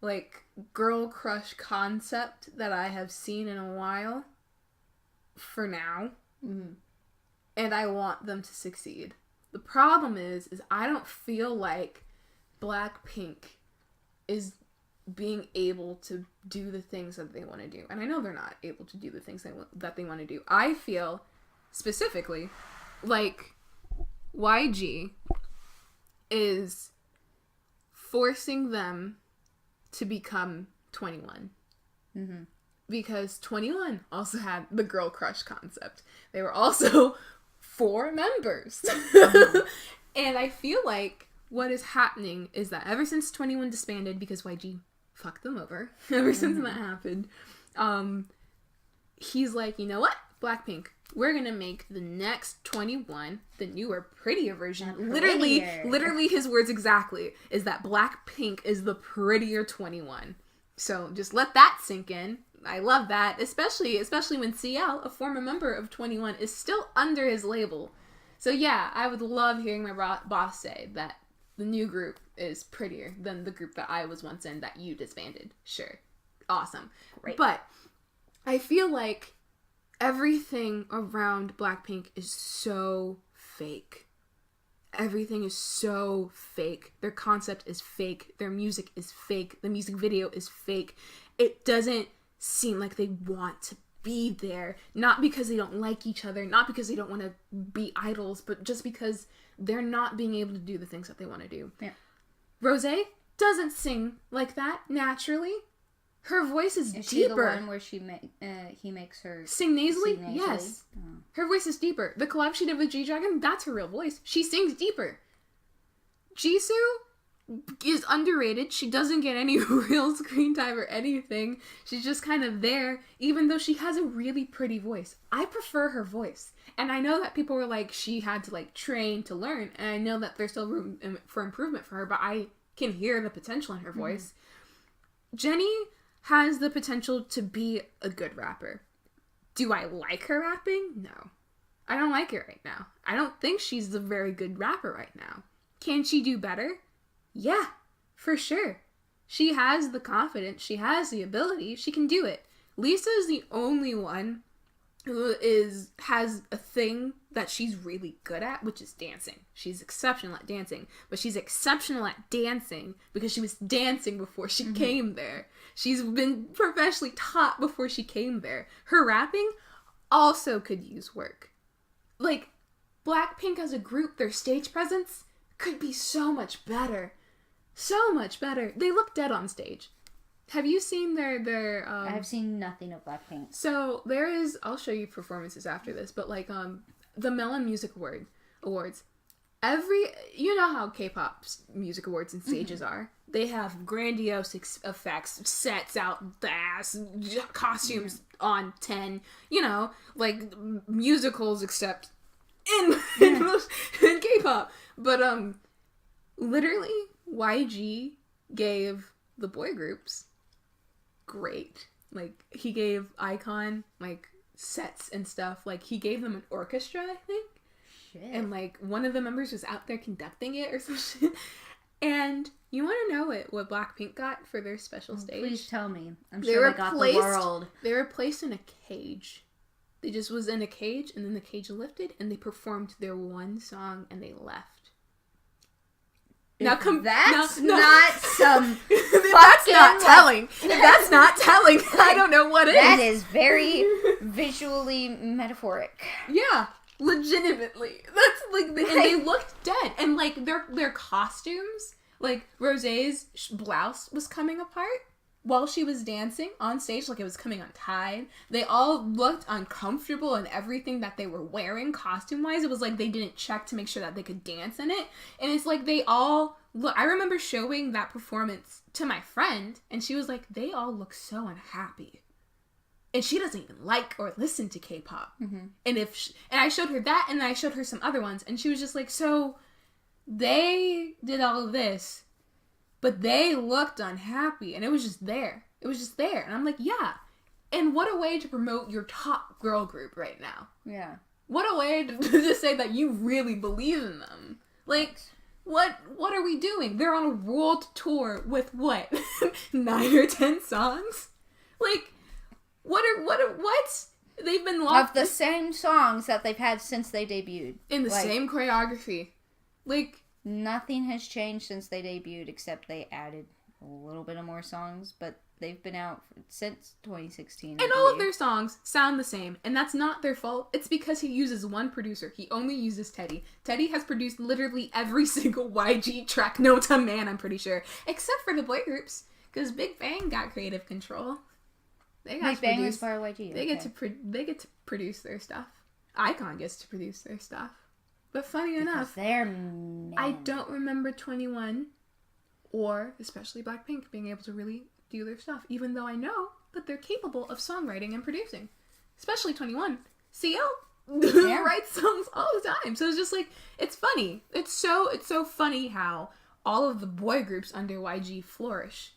like, girl crush concept that I have seen in a while for now. Mm-hmm. And I want them to succeed. The problem is I don't feel like Blackpink is being able to do the things that they want to do. And I know they're not able to do the things that they want to do. I feel, specifically, like YG is forcing them to become 21. Mm-hmm. Because 21 also had the girl crush concept. They were also 4 members. And I feel like what is happening is that ever since 21 disbanded, because YG fucked them over, ever since that happened, he's like, you know what? Blackpink, we're gonna make the next 21 the newer, prettier version. Literally his words exactly is that Blackpink is the prettier 21. So just let that sink in. I love that, especially when CL, a former member of 21, is still under his label. So yeah, I would love hearing my boss say that the new group is prettier than the group that I was once in that you disbanded. Sure. Awesome. Great. But I feel like everything around Blackpink is so fake. Everything is so fake. Their concept is fake. Their music is fake. The music video is fake. It doesn't seem like they want to be there. Not because they don't like each other. Not because they don't want to be idols. But just because they're not being able to do the things that they want to do. Yeah. Rosé doesn't sing like that naturally. Her voice is deeper. Is she the one where he makes her sing nasally? Sing nasally? Yes. Oh. Her voice is deeper. The collab she did with G-Dragon, that's her real voice. She sings deeper. Jisoo is underrated. She doesn't get any real screen time or anything. She's just kind of there, even though she has a really pretty voice. I prefer her voice. And I know that people were like, she had to like train to learn. And I know that there's still room for improvement for her, but I can hear the potential in her voice. Jennie has the potential to be a good rapper. Do I like her rapping? No. I don't like it right now. I don't think she's a very good rapper right now. Can she do better? Yeah, for sure. She has the confidence. She has the ability. She can do it. Lisa is the only one who has a thing that she's really good at, which is dancing. She's exceptional at dancing, but she's exceptional at dancing because she was dancing before she came there. She's been professionally taught before she came there. Her rapping also could use work. Like, Blackpink as a group, their stage presence could be so much better. So much better. They look dead on stage. Have you seen their I've seen nothing of Blackpink. So there is, I'll show you performances after this, but like the Melon Music Awards, you know how K-pop music awards and stages are. They have grandiose effects, sets out the ass, costumes on 10, you know, like musicals except in K-pop. But literally YG gave the boy groups great. Like, he gave iKON like sets and stuff. Like, he gave them an orchestra, I think. Shit. And like one of the members was out there conducting it or some shit. And you want to know what Blackpink got for their special stage? Please tell me. I'm sure they got the world. They were placed in a cage. They just was in a cage, and then the cage lifted, and they performed their one song, and they left. Not some that's not telling. That's not telling. I don't know what it is. That is very visually metaphoric. Yeah, legitimately. That's like, and they looked dead, and like their costumes, like Rosé's blouse was coming apart while she was dancing on stage, like it was coming untied. They all looked uncomfortable in everything that they were wearing costume-wise. It was like they didn't check to make sure that they could dance in it. And it's like they all look. I remember showing that performance to my friend, and she was like, they all look so unhappy. And she doesn't even like or listen to K-pop. Mm-hmm. And I showed her that, and I showed her some other ones, and she was just like, so they did all of this, but they looked unhappy, and it was just there. It was just there. And I'm like, yeah. And what a way to promote your top girl group right now. Yeah. What a way to say that you really believe in them. Like, What are we doing? They're on a world tour with what? 9 or 10 songs? Like, what? They've been locked... Of the same songs that they've had since they debuted. In the same choreography. Like... Nothing has changed since they debuted, except they added a little bit of more songs, but they've been out since 2016. And all of their songs sound the same, and that's not their fault. It's because he uses one producer. He only uses Teddy. Teddy has produced literally every single YG track known to man, I'm pretty sure. Except for the boy groups, because Big Bang got creative control. They got Big Bang was part of YG. They get to produce their stuff. iKON gets to produce their stuff. But funny enough, they're men. I don't remember 21 or especially Blackpink being able to really do their stuff, even though I know that they're capable of songwriting and producing. Especially 21. CL writes songs all the time. So it's just like, it's funny. It's so funny how all of the boy groups under YG flourish.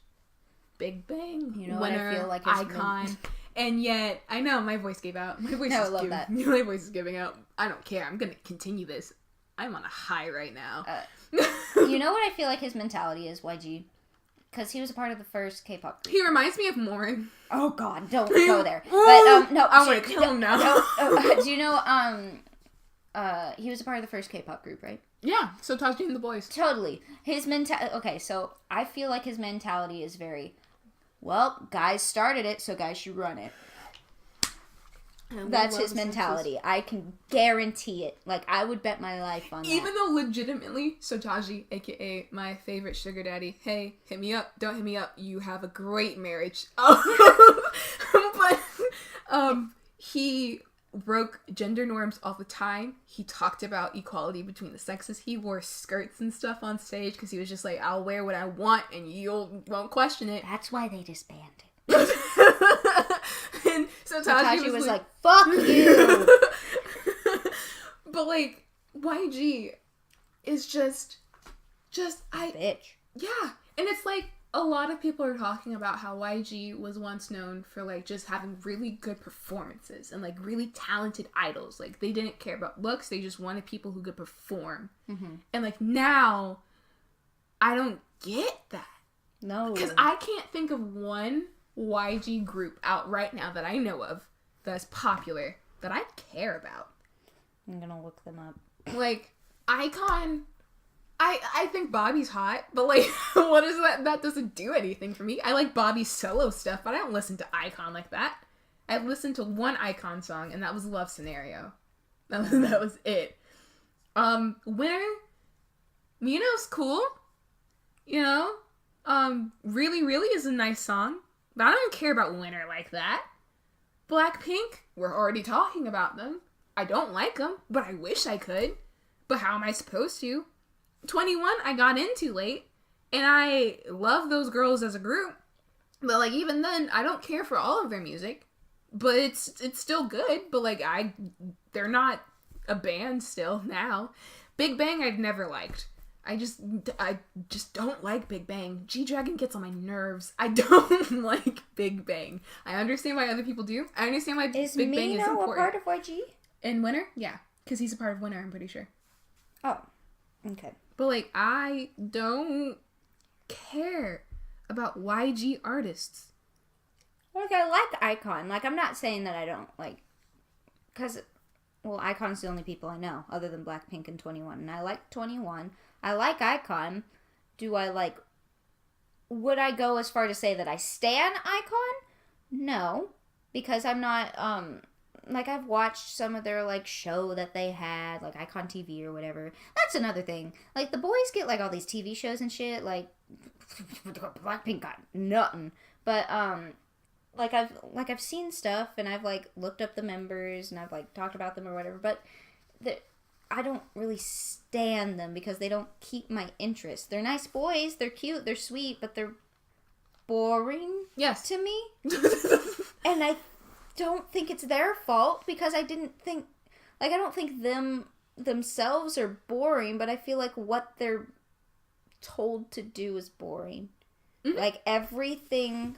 Big Bang, you know Winner, what I feel like iKON. And yet, I know, my voice gave out. My voice is giving out. I don't care. I'm going to continue this. I'm on a high right now. You know what I feel like his mentality is, YG? Because he was a part of the first K-pop group. He reminds me of Morin. Oh, God, don't go there. But, no. I want to kill him now. Do you know, he was a part of the first K-pop group, right? Yeah, so Taji and the boys. Totally. His okay, so I feel like his mentality is very... Well, guys started it, so guys should run it. That's his mentality. I can guarantee it. Like, I would bet my life on that. Even though legitimately, Sotaji, aka my favorite sugar daddy, hey, hit me up, don't hit me up, you have a great marriage. But, he broke gender norms all the time. He talked about equality between the sexes. He wore skirts and stuff on stage because he was just like, I'll wear what I want and you won't question it. That's why they disbanded. And so Taji was like, fuck you. But like, YG is just bitch. Yeah. And it's like, a lot of people are talking about how YG was once known for, like, just having really good performances and, like, really talented idols. Like, they didn't care about looks. They just wanted people who could perform. Mm-hmm. And, like, now, I don't get that. No. Because I can't think of one YG group out right now that I know of that's popular that I care about. I'm gonna look them up. Like, iKON... I think Bobby's hot, but like, what is that? That doesn't do anything for me. I like Bobby's solo stuff, but I don't listen to iKON like that. I listened to one iKON song, and that was Love Scenario. That was it. Winner, Mino's cool. You know? Really, really is a nice song, but I don't care about Winner like that. Blackpink, we're already talking about them. I don't like them, but I wish I could. But how am I supposed to? 21 I got into late, and I love those girls as a group, but like even then I don't care for all of their music, but it's still good. But like they're not a band still now. Big Bang I've never liked. I just don't like Big Bang. G-Dragon gets on my nerves. I don't like Big Bang. I understand why other people do. I understand why Big Bang is important. Is Amino a part of YG? In Winner? Yeah, because he's a part of Winner, I'm pretty sure. Oh, okay. But, like, I don't care about YG artists. Like, I like iKON. Like, I'm not saying that I don't, like... Because, well, iKON's the only people I know, other than Blackpink and 21. And I like 21. I like iKON. Do I, like... Would I go as far to say that I stan iKON? No. Because I'm not, like, I've watched some of their, like, show that they had, like, iKON TV or whatever. That's another thing. Like, the boys get, like, all these TV shows and shit. Like, Blackpink got nothing. But, I've seen stuff, and I've, like, looked up the members, and I've, like, talked about them or whatever. But I don't really stan them because they don't keep my interest. They're nice boys. They're cute. They're sweet. But they're boring to me. And I don't think it's their fault because I don't think them themselves are boring, but I feel like what they're told to do is boring. Mm-hmm. Like everything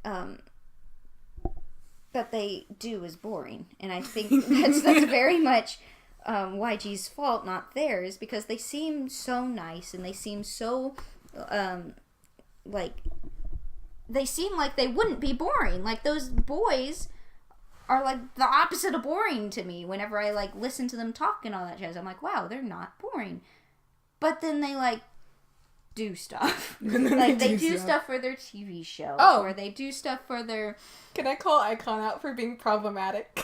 that they do is boring, and I think that's very much YG's fault, not theirs, because they seem so nice and they seem so they seem like they wouldn't be boring. Like, those boys are like the opposite of boring to me. Whenever I like listen to them talk and all that jazz, I'm like, wow, they're not boring. But then they like do stuff. Like, they do stuff for their TV show. Or they do stuff for their... Can I call Icon out for being problematic?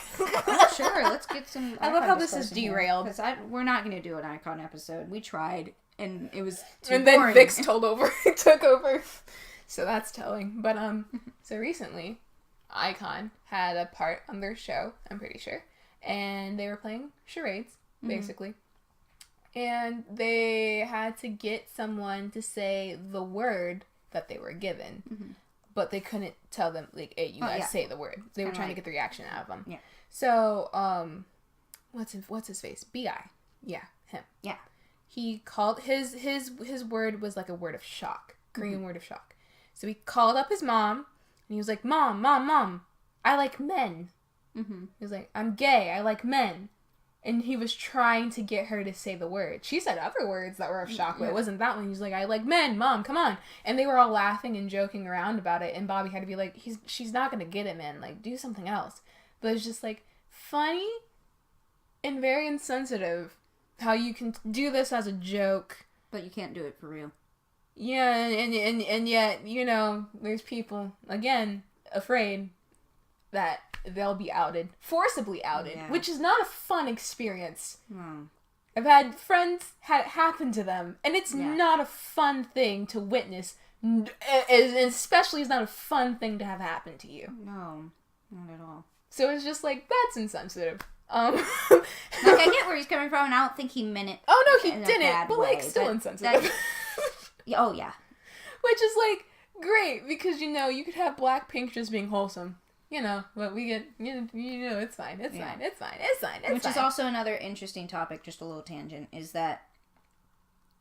Sure, let's get some... I love how this is derailed. Because we're not going to do an Icon episode. We tried, and it was too and boring. then Vix took over. So that's telling. But, so recently, Icon had a part on their show, I'm pretty sure. And they were playing charades, basically. And they had to get someone to say the word that they were given. Mm-hmm. But they couldn't tell them, like, hey, you guys say the word. They were trying to get the reaction out of them. Yeah. So, what's his face? B.I. Yeah, him. Yeah. He called, his word was like a word of shock. Korean word of shock. So he called up his mom, and he was like, Mom, I like men. Mm-hmm. He was like, I'm gay, I like men. And he was trying to get her to say the word. She said other words that were of shock, but it wasn't that one. He was like, I like men, Mom, come on. And they were all laughing and joking around about it, and Bobby had to be like, she's not going to get it, man. Like, do something else. But it's just, like, funny and very insensitive how you can do this as a joke. But you can't do it for real. Yeah, and yet, you know, there's people, again, afraid that they'll be outed, forcibly outed, which is not a fun experience. I've had friends had it happen to them, and it's not a fun thing to witness, and especially it's not a fun thing to have happen to you. No, not at all. So it's just like, that's insensitive. Like, I get where he's coming from, and I don't think he meant it. Oh no, he didn't, but like, still insensitive. Oh yeah. Which is like, great, because, you know, you could have Blackpink just being wholesome. You know, but we get, you know, it's fine. Which is also another interesting topic, just a little tangent, is that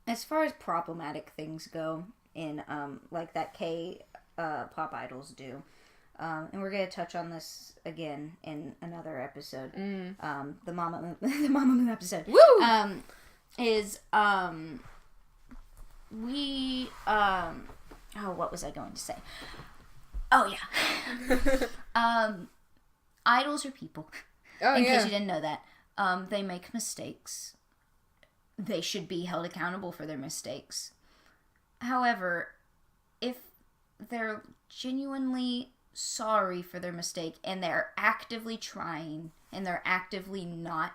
as far as problematic things go in, like that K-pop idols do, and we're going to touch on this again in another episode, the Mama episode, woo! What was I going to say? Oh, yeah. Idols are people. In case you didn't know that. They make mistakes. They should be held accountable for their mistakes. However, if they're genuinely sorry for their mistake and they're actively trying and they're actively not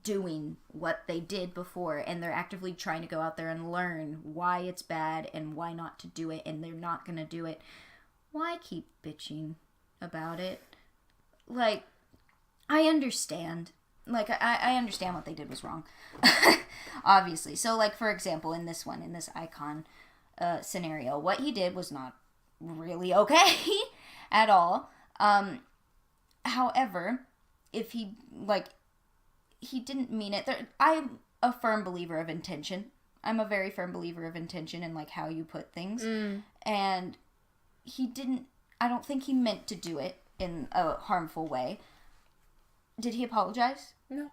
doing what they did before and they're actively trying to go out there and learn why it's bad and why not to do it, and they're not going to do it, why keep bitching about it? Like, I understand. Like, I understand what they did was wrong. Obviously. So, like, for example, in this Icon scenario, what he did was not really okay at all. However, if he didn't mean it. I'm a firm believer of intention. I'm a very firm believer of intention and, like, how you put things. And I don't think he meant to do it in a harmful way. Did he apologize? No.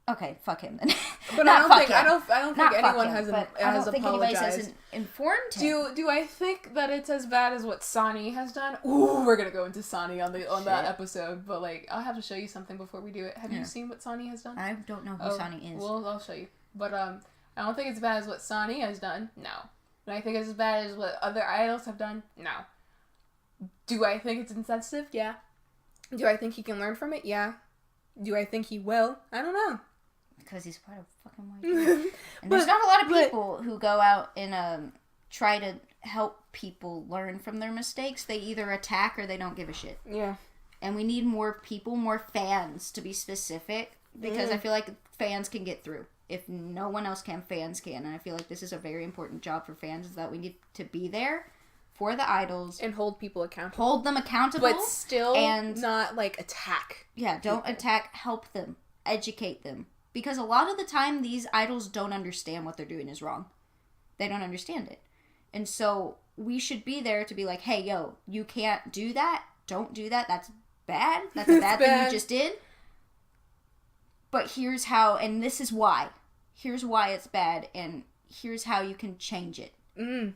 Okay, fuck him then. But I don't think anyone has apologized. I don't think anybody has informed him. Do I think that it's as bad as what Sonny has done? Ooh, we're gonna go into Sonny on that episode, but like, I'll have to show you something before we do it. Have you seen what Sonny has done? I don't know who Sonny is. Well, I'll show you. But I don't think it's as bad as what Sonny has done. No. Do I think it's as bad as what other idols have done? No. Do I think it's insensitive? Yeah. Do I think he can learn from it? Yeah. Do I think he will? I don't know. Because he's part of fucking white. And there's not a lot of people who go out and try to help people learn from their mistakes. They either attack or they don't give a shit. Yeah. And we need more people, more fans, to be specific, because I feel like fans can get through. If no one else can, fans can. And I feel like this is a very important job for fans, is that we need to be there for the idols. And hold people accountable. Hold them accountable. But still not, like, attack. Yeah, don't attack. Help them. Educate them. Because a lot of the time, these idols don't understand what they're doing is wrong. They don't understand it. And so, we should be there to be like, hey, yo, you can't do that. Don't do that. That's bad. That's a bad thing you just did. but here's how, and this is why. Here's why it's bad, and here's how you can change it. Mm.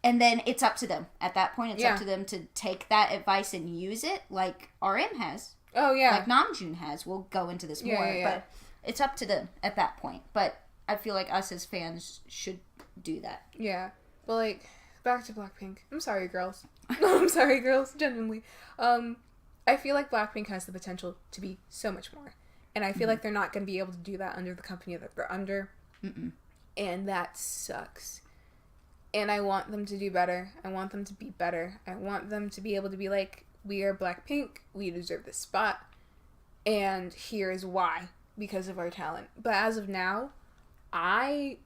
And then it's up to them. At that point, it's up to them to take that advice and use it, like RM has. Oh, yeah. Like Namjoon has. We'll go into this more, but it's up to them at that point. But I feel like us as fans should do that. Yeah. But, like, back to Blackpink. I'm sorry, girls. I'm sorry, girls. Genuinely. I feel like Blackpink has the potential to be so much more. And I feel like they're not going to be able to do that under the company that they're under. Mm-mm. And that sucks. And I want them to do better. I want them to be better. I want them to be able to be like, we are Blackpink. We deserve this spot. And here is why. Because of our talent. But as of now, I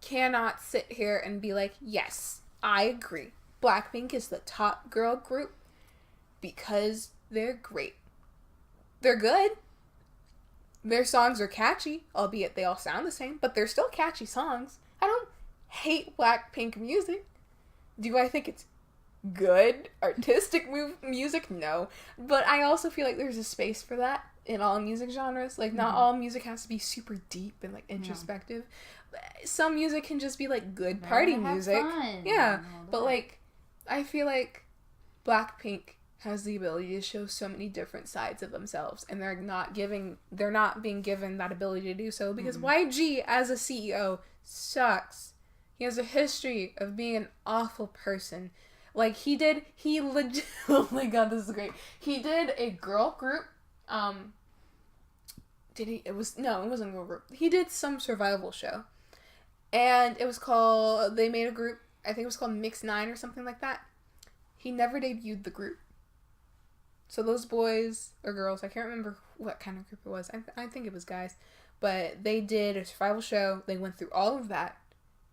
cannot sit here and be like, yes, I agree. Blackpink is the top girl group because they're great. They're good. Their songs are catchy, albeit they all sound the same, but they're still catchy songs. I don't hate Blackpink music. Do I think it's good artistic music? No. But I also feel like there's a space for that in all music genres. Like, not all music has to be super deep and, like, introspective. Some music can just be, like, good party music. Yeah. But, like, I feel like Blackpink has the ability to show so many different sides of themselves, and they're not being given that ability to do so because YG as a CEO sucks. He has a history of being an awful person. Like, oh my god, this is great. He did a girl group, it wasn't a girl group. He did some survival show, and they made a group, I think it was called Mix 9 or something like that. He never debuted the group. So those boys or girls, I can't remember what kind of group it was. I think it was guys. But they did a survival show. They went through all of that.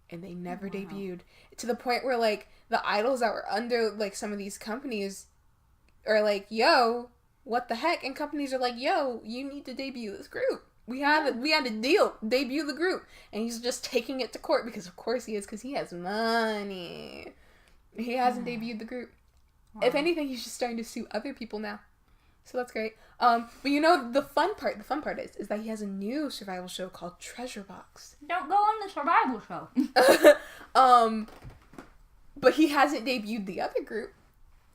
And they never debuted. To the point where, like, the idols that were under, like, some of these companies are like, yo, what the heck? And companies are like, yo, you need to debut this group. We had a deal. Debut the group. And he's just taking it to court because, of course, he is. Because he has money. He hasn't debuted the group. Wow. If anything, he's just starting to sue other people now. So that's great. But you know, the fun part is that he has a new survival show called Treasure Box. Don't go on the survival show. But he hasn't debuted the other group.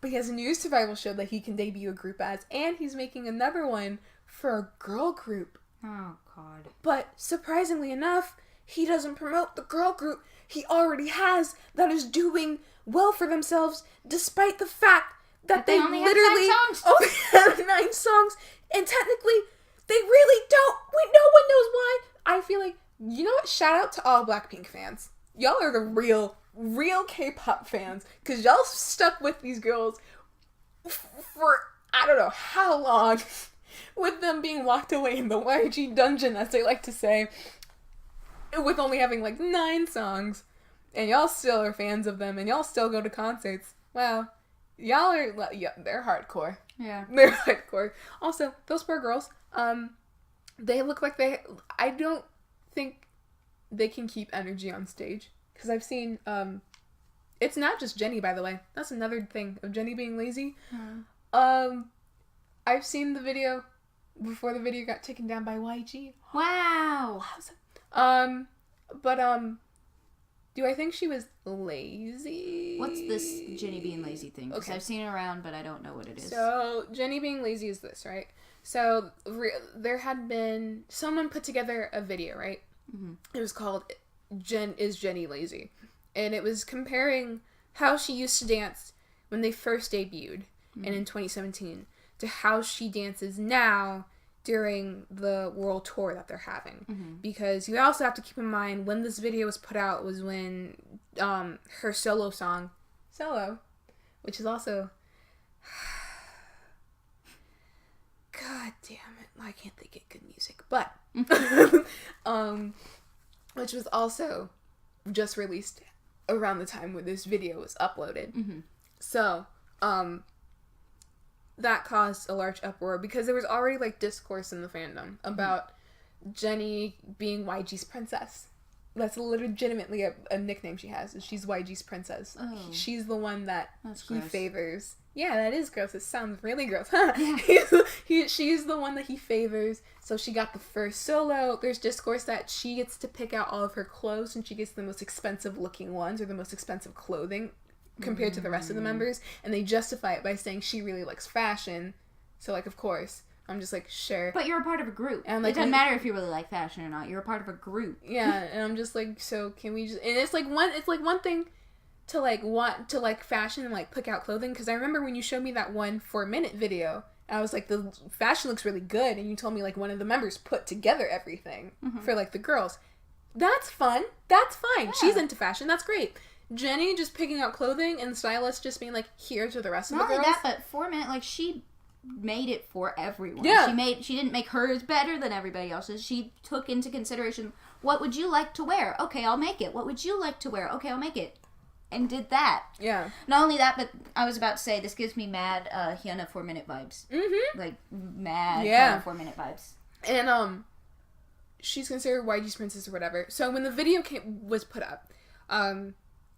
But he has a new survival show that he can debut a group as. And he's making another one for a girl group. Oh, God. But surprisingly enough, he doesn't promote the girl group he already has that is doing well for themselves, despite the fact that they only literally have 9 songs. only have 9 songs, and technically they really don't. No one knows why. I feel like, you know what? Shout out to all Blackpink fans. Y'all are the real K-pop fans, because y'all stuck with these girls for I don't know how long, with them being locked away in the YG dungeon, as they like to say, with only having like 9 songs. And y'all still are fans of them, and y'all still go to concerts. Wow. Y'all are, they're hardcore. Yeah. They're hardcore. Also, those poor girls, they look like I don't think they can keep energy on stage. Because I've seen, it's not just Jennie, by the way. That's another thing of Jennie being lazy. I've seen the video before the video got taken down by YG. Wow. Do I think she was lazy? What's this Jennie being lazy thing? Because Okay. I've seen it around, but I don't know what it is. So, Jennie being lazy is this, right? So, there had been... Someone put together a video, right? Mm-hmm. It was called Is Jennie Lazy? And it was comparing how she used to dance when they first debuted, and in 2017, to how she dances now during the world tour that they're having. Mm-hmm. Because you also have to keep in mind, when this video was put out was when her solo song, Solo, which is also... God damn it, I can't think of good music. But, which was also just released around the time where this video was uploaded. Mm-hmm. So, that caused a large uproar because there was already, like, discourse in the fandom about Jennie being YG's princess. That's legitimately a nickname she has. She's YG's princess. Oh. She's the one that he gross. favors. Yeah, that is gross. It sounds really gross. Huh? Yeah. She's the one that he favors. So she got the first solo. There's discourse that she gets to pick out all of her clothes and she gets the most expensive looking ones or the most expensive clothing compared to the rest of the members. And they justify it by saying she really likes fashion. So, like, of course... I'm just like, sure. But you're a part of a group. And like, it doesn't matter if you really like fashion or not. You're a part of a group. Yeah, and I'm just like, so can we just... And it's like one thing to like want to like fashion and like pick out clothing. Because I remember when you showed me that 4-minute video, I was like, the fashion looks really good. And you told me like one of the members put together everything for like the girls. That's fun. That's fine. Yeah. She's into fashion. That's great. Jennie just picking out clothing and the stylist just being like, here to the rest of the girls. Not only that, but 4 minutes, like she... made it for everyone. Yeah. She didn't make hers better than everybody else's. She took into consideration, what would you like to wear? Okay, I'll make it. What would you like to wear? Okay, I'll make it. And did that. Yeah. Not only that, but I was about to say, this gives me mad Hyuna 4-minute vibes. Mm-hmm. Like, mad Hyuna 4-minute vibes. And, she's considered YG's princess or whatever. So when the video was put up,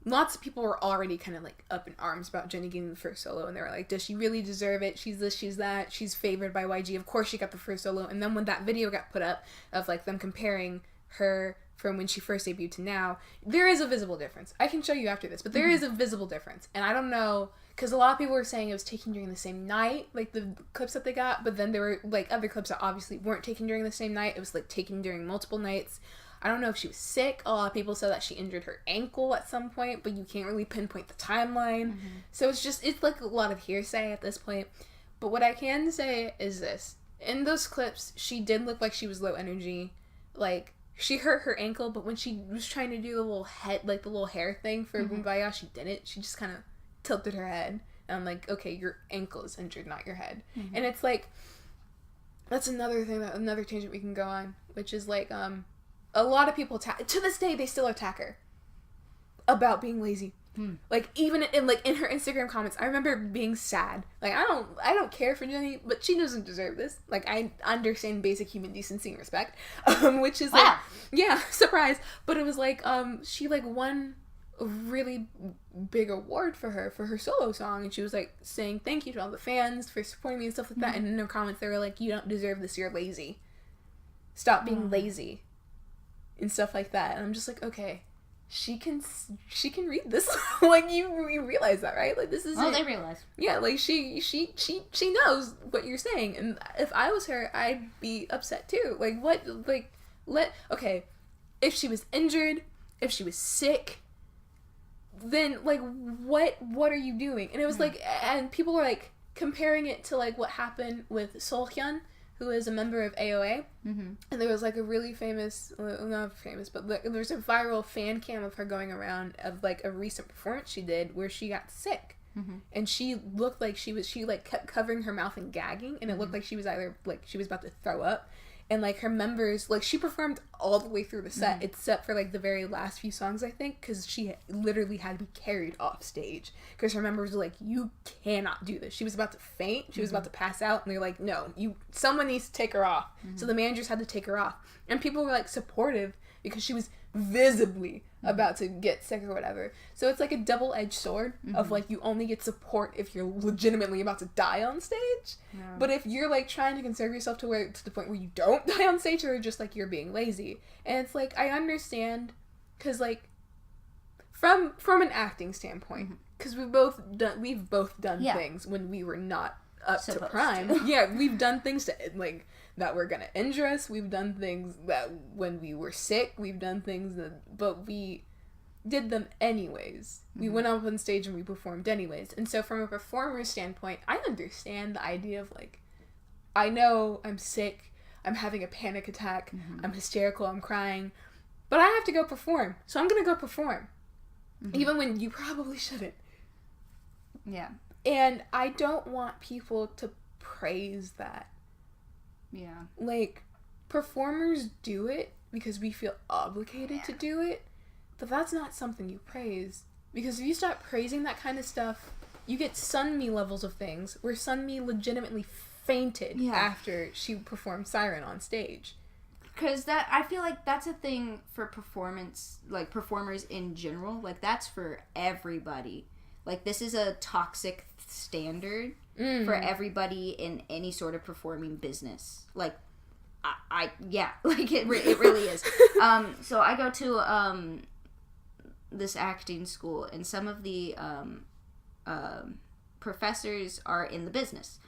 lots of people were already kind of like up in arms about Jennie getting the first solo, and they were like, does she really deserve it? She's this, she's that, she's favored by YG. Of course she got the first solo. And then when that video got put up of like them comparing her from when she first debuted to now, there is a visible difference. I can show you after this, but there is a visible difference. And I don't know, because a lot of people were saying it was taken during the same night, like the clips that they got, but then there were like other clips that obviously weren't taken during the same night. It was like taken during multiple nights. I don't know if she was sick. A lot of people said that she injured her ankle at some point, but you can't really pinpoint the timeline. So it's like a lot of hearsay at this point. But what I can say is this. In those clips, she did look like she was low energy. Like, she hurt her ankle, but when she was trying to do the little head, like the little hair thing for Kumbaya, she didn't. She just kind of tilted her head. And I'm like, okay, your ankle is injured, not your head. And it's like, that's another tangent we can go on, which is like, a lot of people to this day they still attack her about being lazy. Like even in her Instagram comments, I remember being sad. Like I don't care for Jennie, but she doesn't deserve this. Like I understand basic human decency and respect, which is like yeah, surprise. But it was like she like won a really big award for her solo song, and she was like saying thank you to all the fans for supporting me and stuff like that. And in her comments they were like, you don't deserve this, you're lazy. Stop being lazy. And stuff like that. And I'm just like, okay, she can read this. Like you realize that, right? Like this is they realize. Yeah, like she knows what you're saying. And if I was her, I'd be upset too. Like what, like okay, if she was injured, if she was sick, then like what are you doing? And it was like, and people were like comparing it to like what happened with Seolhyun, who is a member of AOA, and there was like a really famous, not famous, but like, there's a viral fan cam of her going around of like a recent performance she did where she got sick, and she looked like she like kept covering her mouth and gagging, and it looked like she was either like she was about to throw up, and like her members, like she performed all the way through the set except for like the very last few songs, I think, because she literally had to be carried off stage because her members were like, you cannot do this. She was about to faint, she was about to pass out, and they're like, no, someone needs to take her off. So the managers had to take her off, and people were like supportive because she was visibly about to get sick or whatever. So it's like a double-edged sword of like, you only get support if you're legitimately about to die on stage. But if you're like trying to conserve yourself to the point where you don't die on stage, or just like you're being lazy. And it's like, I understand, because like from an acting standpoint, because we've both done things when we were not up to prime. Yeah, we've done things to like that were gonna injure us. We've done things that when we were sick. We've done things but we did them anyways. We went up on stage and we performed anyways. And so from a performer's standpoint, I understand the idea of like, I know I'm sick, I'm having a panic attack, I'm hysterical, I'm crying, but I have to go perform. So I'm gonna go perform. Even when you probably shouldn't. Yeah. And I don't want people to praise that. Yeah. Like, performers do it because we feel obligated to do it, but that's not something you praise. Because if you start praising that kind of stuff, you get Sunmi levels of things, where Sunmi legitimately fainted after she performed Siren on stage. Because that, I feel like that's a thing for performance, like performers in general. Like that's for everybody. Like this is a toxic standard for everybody in any sort of performing business. Like, yeah, like it really is. So I go to this acting school, and some of the professors are in the business,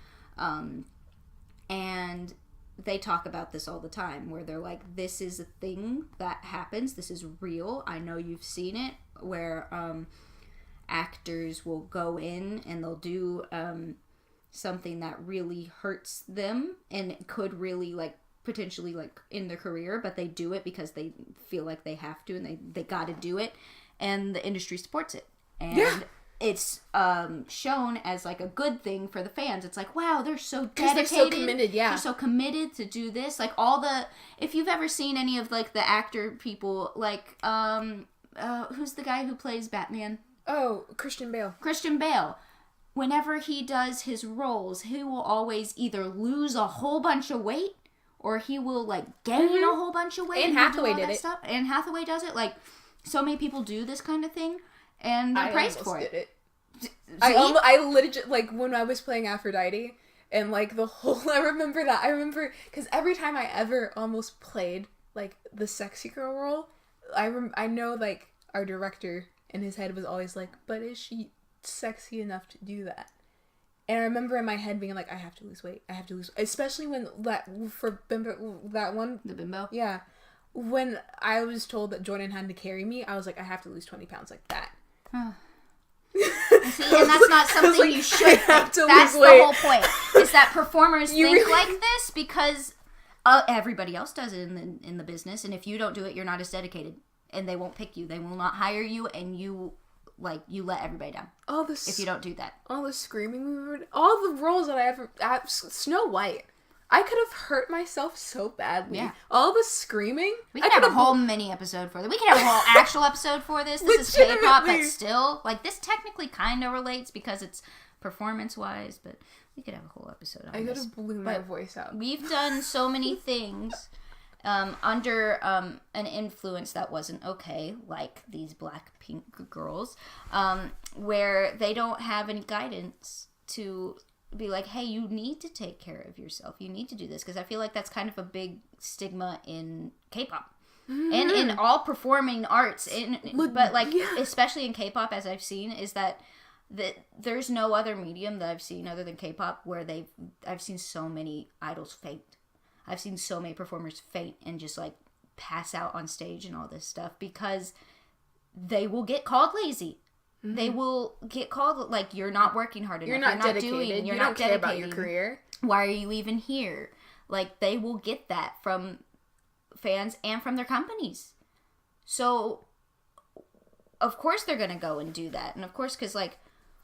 and they talk about this all the time, where they're like, this is a thing that happens, this is real, I know you've seen it, where actors will go in and they'll do something that really hurts them and it could really like potentially like in their career, but they do it because they feel like they have to and they gotta do it, and the industry supports it, and it's shown as like a good thing for the fans. It's like, wow, they're so dedicated, they're so committed, they're so committed to do this. Like all the, if you've ever seen any of like the actor people, like who's the guy who plays Batman? Oh, Christian Bale. Whenever he does his roles, he will always either lose a whole bunch of weight or he will like gain a whole bunch of weight. Anne Hathaway did it. Anne Hathaway does it. Like, so many people do this kind of thing, and they're praised for it. I legit, like, when I was playing Aphrodite, and like the whole, I remember because every time I ever almost played like the sexy girl role, I know like our director in his head was always like, but is she sexy enough to do that? And I remember in my head being like, I have to lose weight, especially when the bimbo, yeah, when I was told that Jordan had to carry me, I was like, I have to lose 20 pounds like that. See, and that's not something like, you should think. That's the whole point, is that performers think like this because everybody else does it in the business, and if you don't do it, you're not as dedicated, and they won't pick you, they will not hire you, and you let everybody down if you don't do that. All the screaming, all the roles that I ever... Snow White. I could have hurt myself so badly. Yeah. All the screaming. We could have a whole mini episode for this. We could have a whole actual episode for this. This is K-pop, but still... Like, this technically kind of relates because it's performance-wise, but we could have a whole episode on this. I could have blew my voice out. We've done so many things... under an influence that wasn't okay, like these Blackpink girls, where they don't have any guidance to be like, hey, you need to take care of yourself. You need to do this. Because I feel like that's kind of a big stigma in K-pop. And in all performing arts. But, like, especially in K-pop, as I've seen, is that there's no other medium that I've seen other than K-pop where I've seen so many idols faint. I've seen so many performers faint and just, like, pass out on stage and all this stuff because they will get called lazy. Mm-hmm. They will get called, like, you're not working hard enough. You're not dedicated. You're not care about your career. Why are you even here? Like, they will get that from fans and from their companies. So, of course they're going to go and do that. And, of course, because, like,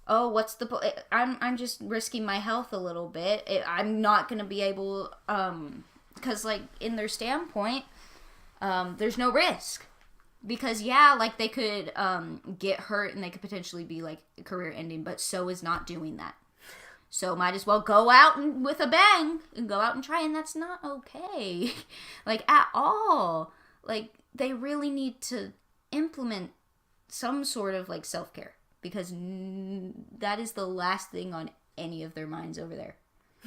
oh, what's the point? I'm just risking my health a little bit. I'm not going to be able, because, like, in their standpoint, there's no risk. Because, yeah, like, they could get hurt and they could potentially be, like, career ending, but so is not doing that. So might as well go out with a bang and go out and try, and that's not okay. Like, at all. Like, they really need to implement some sort of, like, self-care. Because that is the last thing on any of their minds over there.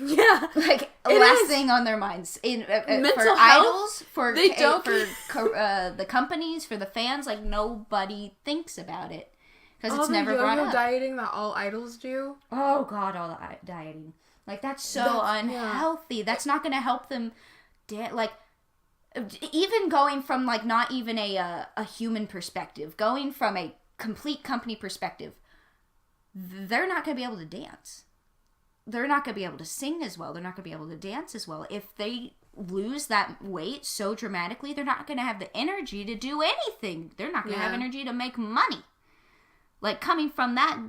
Yeah, like last thing on their minds for health, idols, for the companies, for the fans. Like nobody thinks about it because it's never brought up. All the dieting that all idols do. Oh God, all the dieting. Like that's so unhealthy. Yeah. That's not going to help them. Like even going from like not even a human perspective, going from a complete company perspective, they're not going to be able to dance. They're not going to be able to sing as well. They're not going to be able to dance as well. If they lose that weight so dramatically, they're not going to have the energy to do anything. They're not going to have energy to make money. Like, coming from that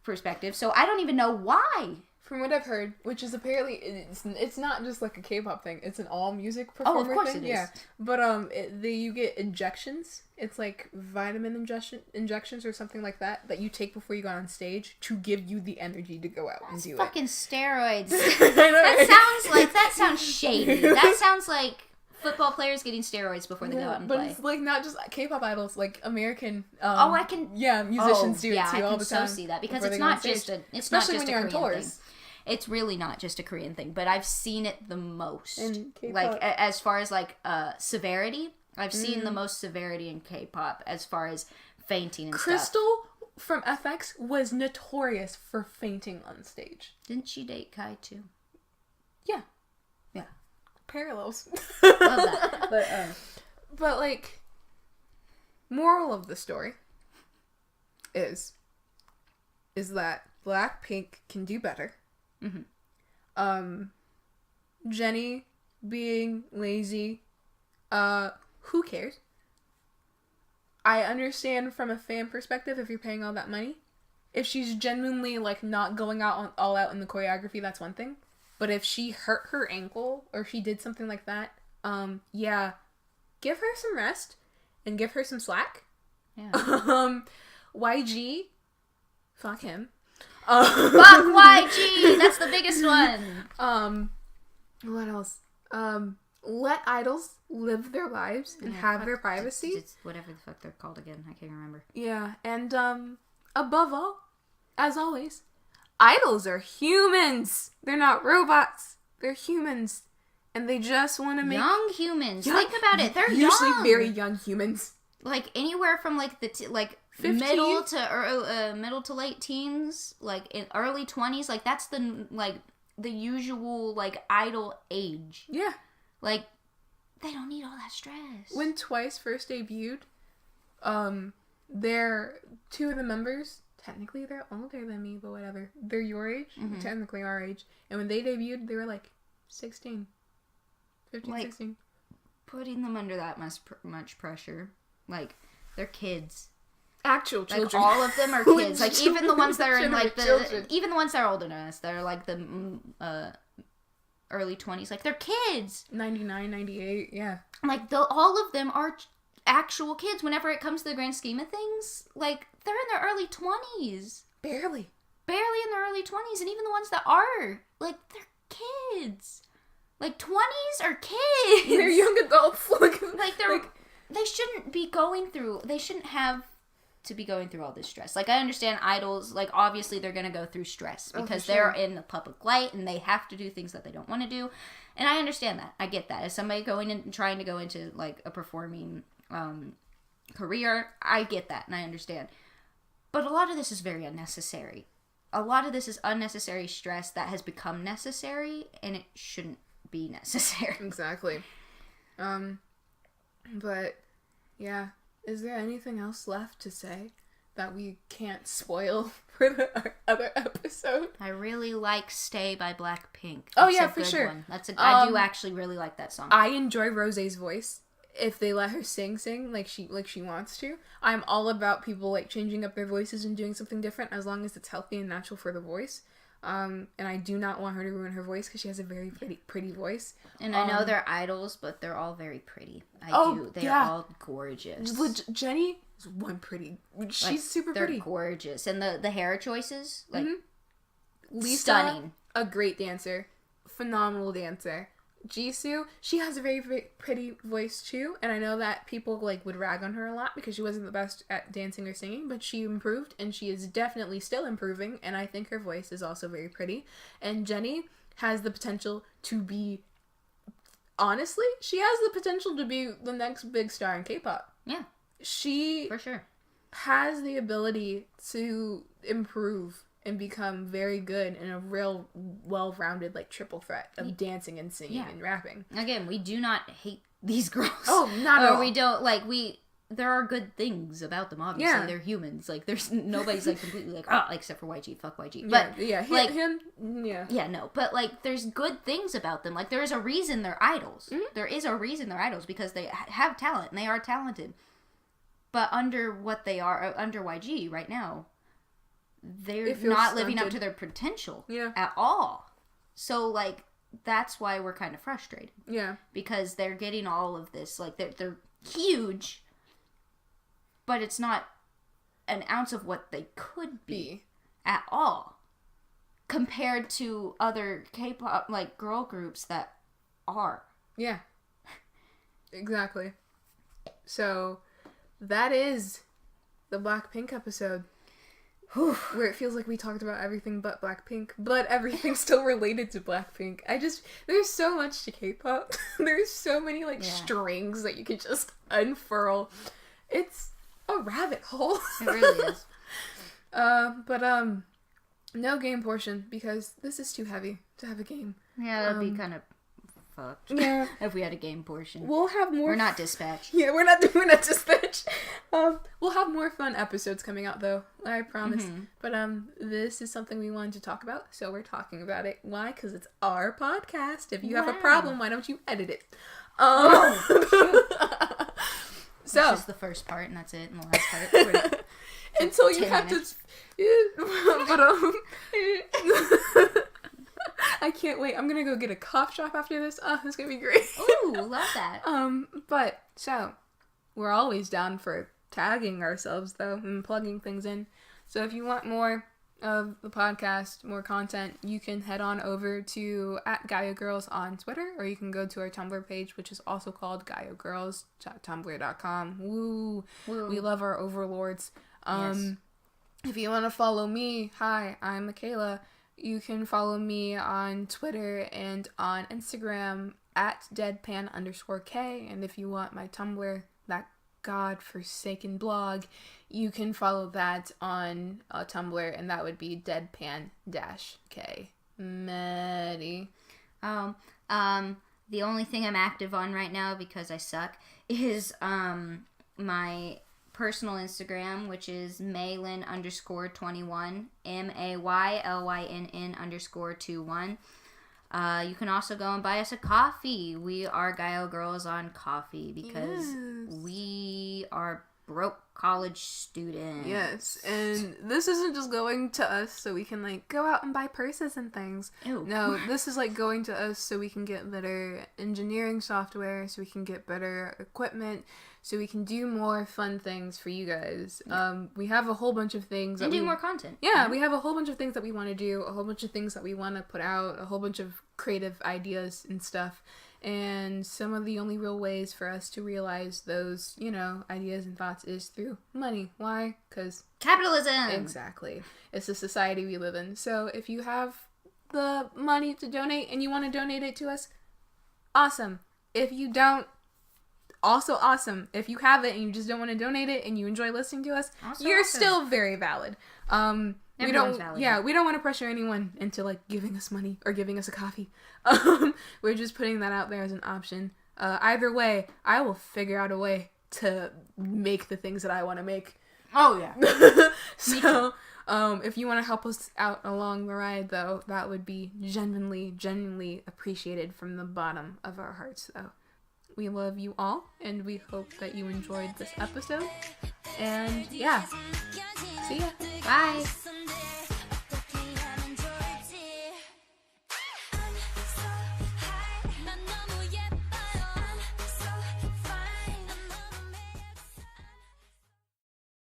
perspective. So, I don't even know why. From what I've heard, which is apparently, it's not just like a K-pop thing. It's an all-music performer thing. Oh, of course it is. Yeah. But you get injections. It's like vitamin injections or something like that you take before you go on stage to give you the energy to go out and do it. Fucking steroids. That sounds shady. That sounds like football players getting steroids before they go out and play. But it's like not just K-pop idols, like American. Musicians do it too all the time. I can see that because it's not just a. It's especially not just when you're on tours. Thing. It's really not just a Korean thing, but I've seen it the most. In K-pop. Like as far as like severity, I've seen the most severity in K-pop as far as fainting and Crystal stuff. From FX was notorious for fainting on stage. Didn't she date Kai too? Yeah. Yeah. Parallels. Love that. But like, moral of the story is that Blackpink can do better. Mm-hmm. Jennie being lazy, who cares? I understand from a fan perspective if you're paying all that money. If she's genuinely like not going all out in the choreography, that's one thing. But if she hurt her ankle or she did something like that, give her some rest and give her some slack. Yeah. YG, fuck him. Fuck YG! That's the biggest one. What else? Let idols live their lives and have their privacy. It's whatever the fuck they're called again. I can't remember. Yeah, and above all, as always, idols are humans. They're not robots. They're humans. And they just want to make... Young humans. Think about it. They're usually young. Very young humans. Like, anywhere from, like, middle to late teens. Like, in early 20s. Like, that's the usual, like, idol age. Yeah. Like, they don't need all that stress. When Twice first debuted, they're two of the members... Technically, they're older than me, but whatever. They're your age. Mm-hmm. Technically our age. And when they debuted, they were, like, 16. 15, 16. Putting them under that much pressure. Like, they're kids. Actual children. Like, all of them are kids. Like, even the ones that are in, like, even the ones that are older than us, that are, like, the early 20s. Like, they're kids. 99, 98, yeah. Like, all of them are actual kids whenever it comes to the grand scheme of things. Like, they're in their early 20s. Barely in their early 20s. And even the ones that are, like, they're kids. Like, 20s are kids. They're young adults. They shouldn't be going through, they shouldn't have to be going through all this stress. Like, I understand idols, like, obviously they're going to go through stress because they're in the public light and they have to do things that they don't want to do. And I understand that. I get that. As somebody trying to go into, like, a performing career, I get that and I understand. But a lot of this is very unnecessary. A lot of this is unnecessary stress that has become necessary and it shouldn't be necessary. Exactly. But yeah, is there anything else left to say that we can't spoil for the other episode? I really like Stay by Blackpink. Oh yeah, for sure. One. I do actually really like that song. I enjoy Rosé's voice. If they let her sing like she wants to. I'm all about people like changing up their voices and doing something different as long as it's healthy and natural for the voice. And I do not want her to ruin her voice because she has a very pretty voice. And I know they're idols, but they're all very pretty. They're all gorgeous. Jennie is one pretty. She's super pretty. They're gorgeous. And the hair choices, like, Lisa, stunning. A great dancer. Phenomenal dancer. Jisoo, she has a very, very pretty voice too, and I know that people like would rag on her a lot because she wasn't the best at dancing or singing, but she improved and she is definitely still improving, and I think her voice is also very pretty. And Jennie has the potential to be, honestly, she has the potential to be the next big star in K-pop. Yeah. She for sure has the ability to improve and become very good in a real well-rounded like triple threat of dancing and singing and rapping. Again, we do not hate these girls. Oh, not at all. We don't there are good things about them, obviously. Yeah. They're humans. Like, there's nobody's like completely like, oh, except for YG, fuck YG. But yeah, no. But like, there's good things about them. Like, there is a reason they're idols. Mm-hmm. There is a reason they're idols because they have talent and they are talented. But under what they are under YG right now, they're not living up to their potential at all. So, like, that's why we're kind of frustrated. Yeah. Because they're getting all of this. Like, they're huge, but it's not an ounce of what they could be at all. Compared to other K-pop, like, girl groups that are. Yeah. Exactly. So, that is the Blackpink episode. Where it feels like we talked about everything but Blackpink, but everything's still related to Blackpink. There's so much to K-pop. There's so many, strings that you can just unfurl. It's a rabbit hole. It really is. No game portion, because this is too heavy to have a game. Yeah, that'd be kind of fucked. Yeah. If we had a game portion. We'll have more... We're not Dispatch. Yeah, we're not Dispatch. We'll have more fun episodes coming out, though. I promise. Mm-hmm. But, this is something we wanted to talk about, so we're talking about it. Why? Because it's our podcast. If you have a problem, why don't you edit it? So... This is the first part, and that's it, and the last part... Until you have minutes. But, I can't wait. I'm gonna go get a cough drop after this. Oh, it's gonna be great. Ooh, love that. So, we're always down for tagging ourselves, though, and plugging things in. So if you want more of the podcast, more content, you can head on over to @GayoGirls on Twitter, or you can go to our Tumblr page, which is also called GayoGirls.tumblr.com. Woo! We love our overlords. Yes. If you want to follow me, hi, I'm My'Kayle. You can follow me on Twitter and on Instagram @deadpan_K. And if you want my Tumblr, that godforsaken blog, you can follow that on Tumblr, and that would be deadpan-K. Maddie. The only thing I'm active on right now, because I suck, is my personal Instagram, which is Maylyn_21, MAYLYNN_21. You can also go and buy us a coffee. We are Gayo Girls on Coffee, because we are broke college students. Yes, and this isn't just going to us so we can go out and buy purses and things. Ew. No, this is going to us so we can get better engineering software, so we can get better equipment, so we can do more fun things for you guys. Yeah. We have a whole bunch of things and do more content. Yeah, we have a whole bunch of things that we want to do, a whole bunch of things that we want to put out, a whole bunch of creative ideas and stuff. And some of the only real ways for us to realize those, ideas and thoughts is through money. Why? Because capitalism. Exactly. It's the society we live in. So if you have the money to donate and you want to donate it to us, awesome. If you don't, also awesome. If you have it and you just don't want to donate it and you enjoy listening to us, also you're awesome. Still very valid. Everyone's valid. Yeah, we don't want to pressure anyone into giving us money or giving us a coffee. We're just putting that out there as an option. Either way, I will figure out a way to make the things that I want to make. Oh yeah. So, if you want to help us out along the ride, though, that would be genuinely appreciated from the bottom of our hearts, though. We love you all, and we hope that you enjoyed this episode. And yeah, see ya. Bye.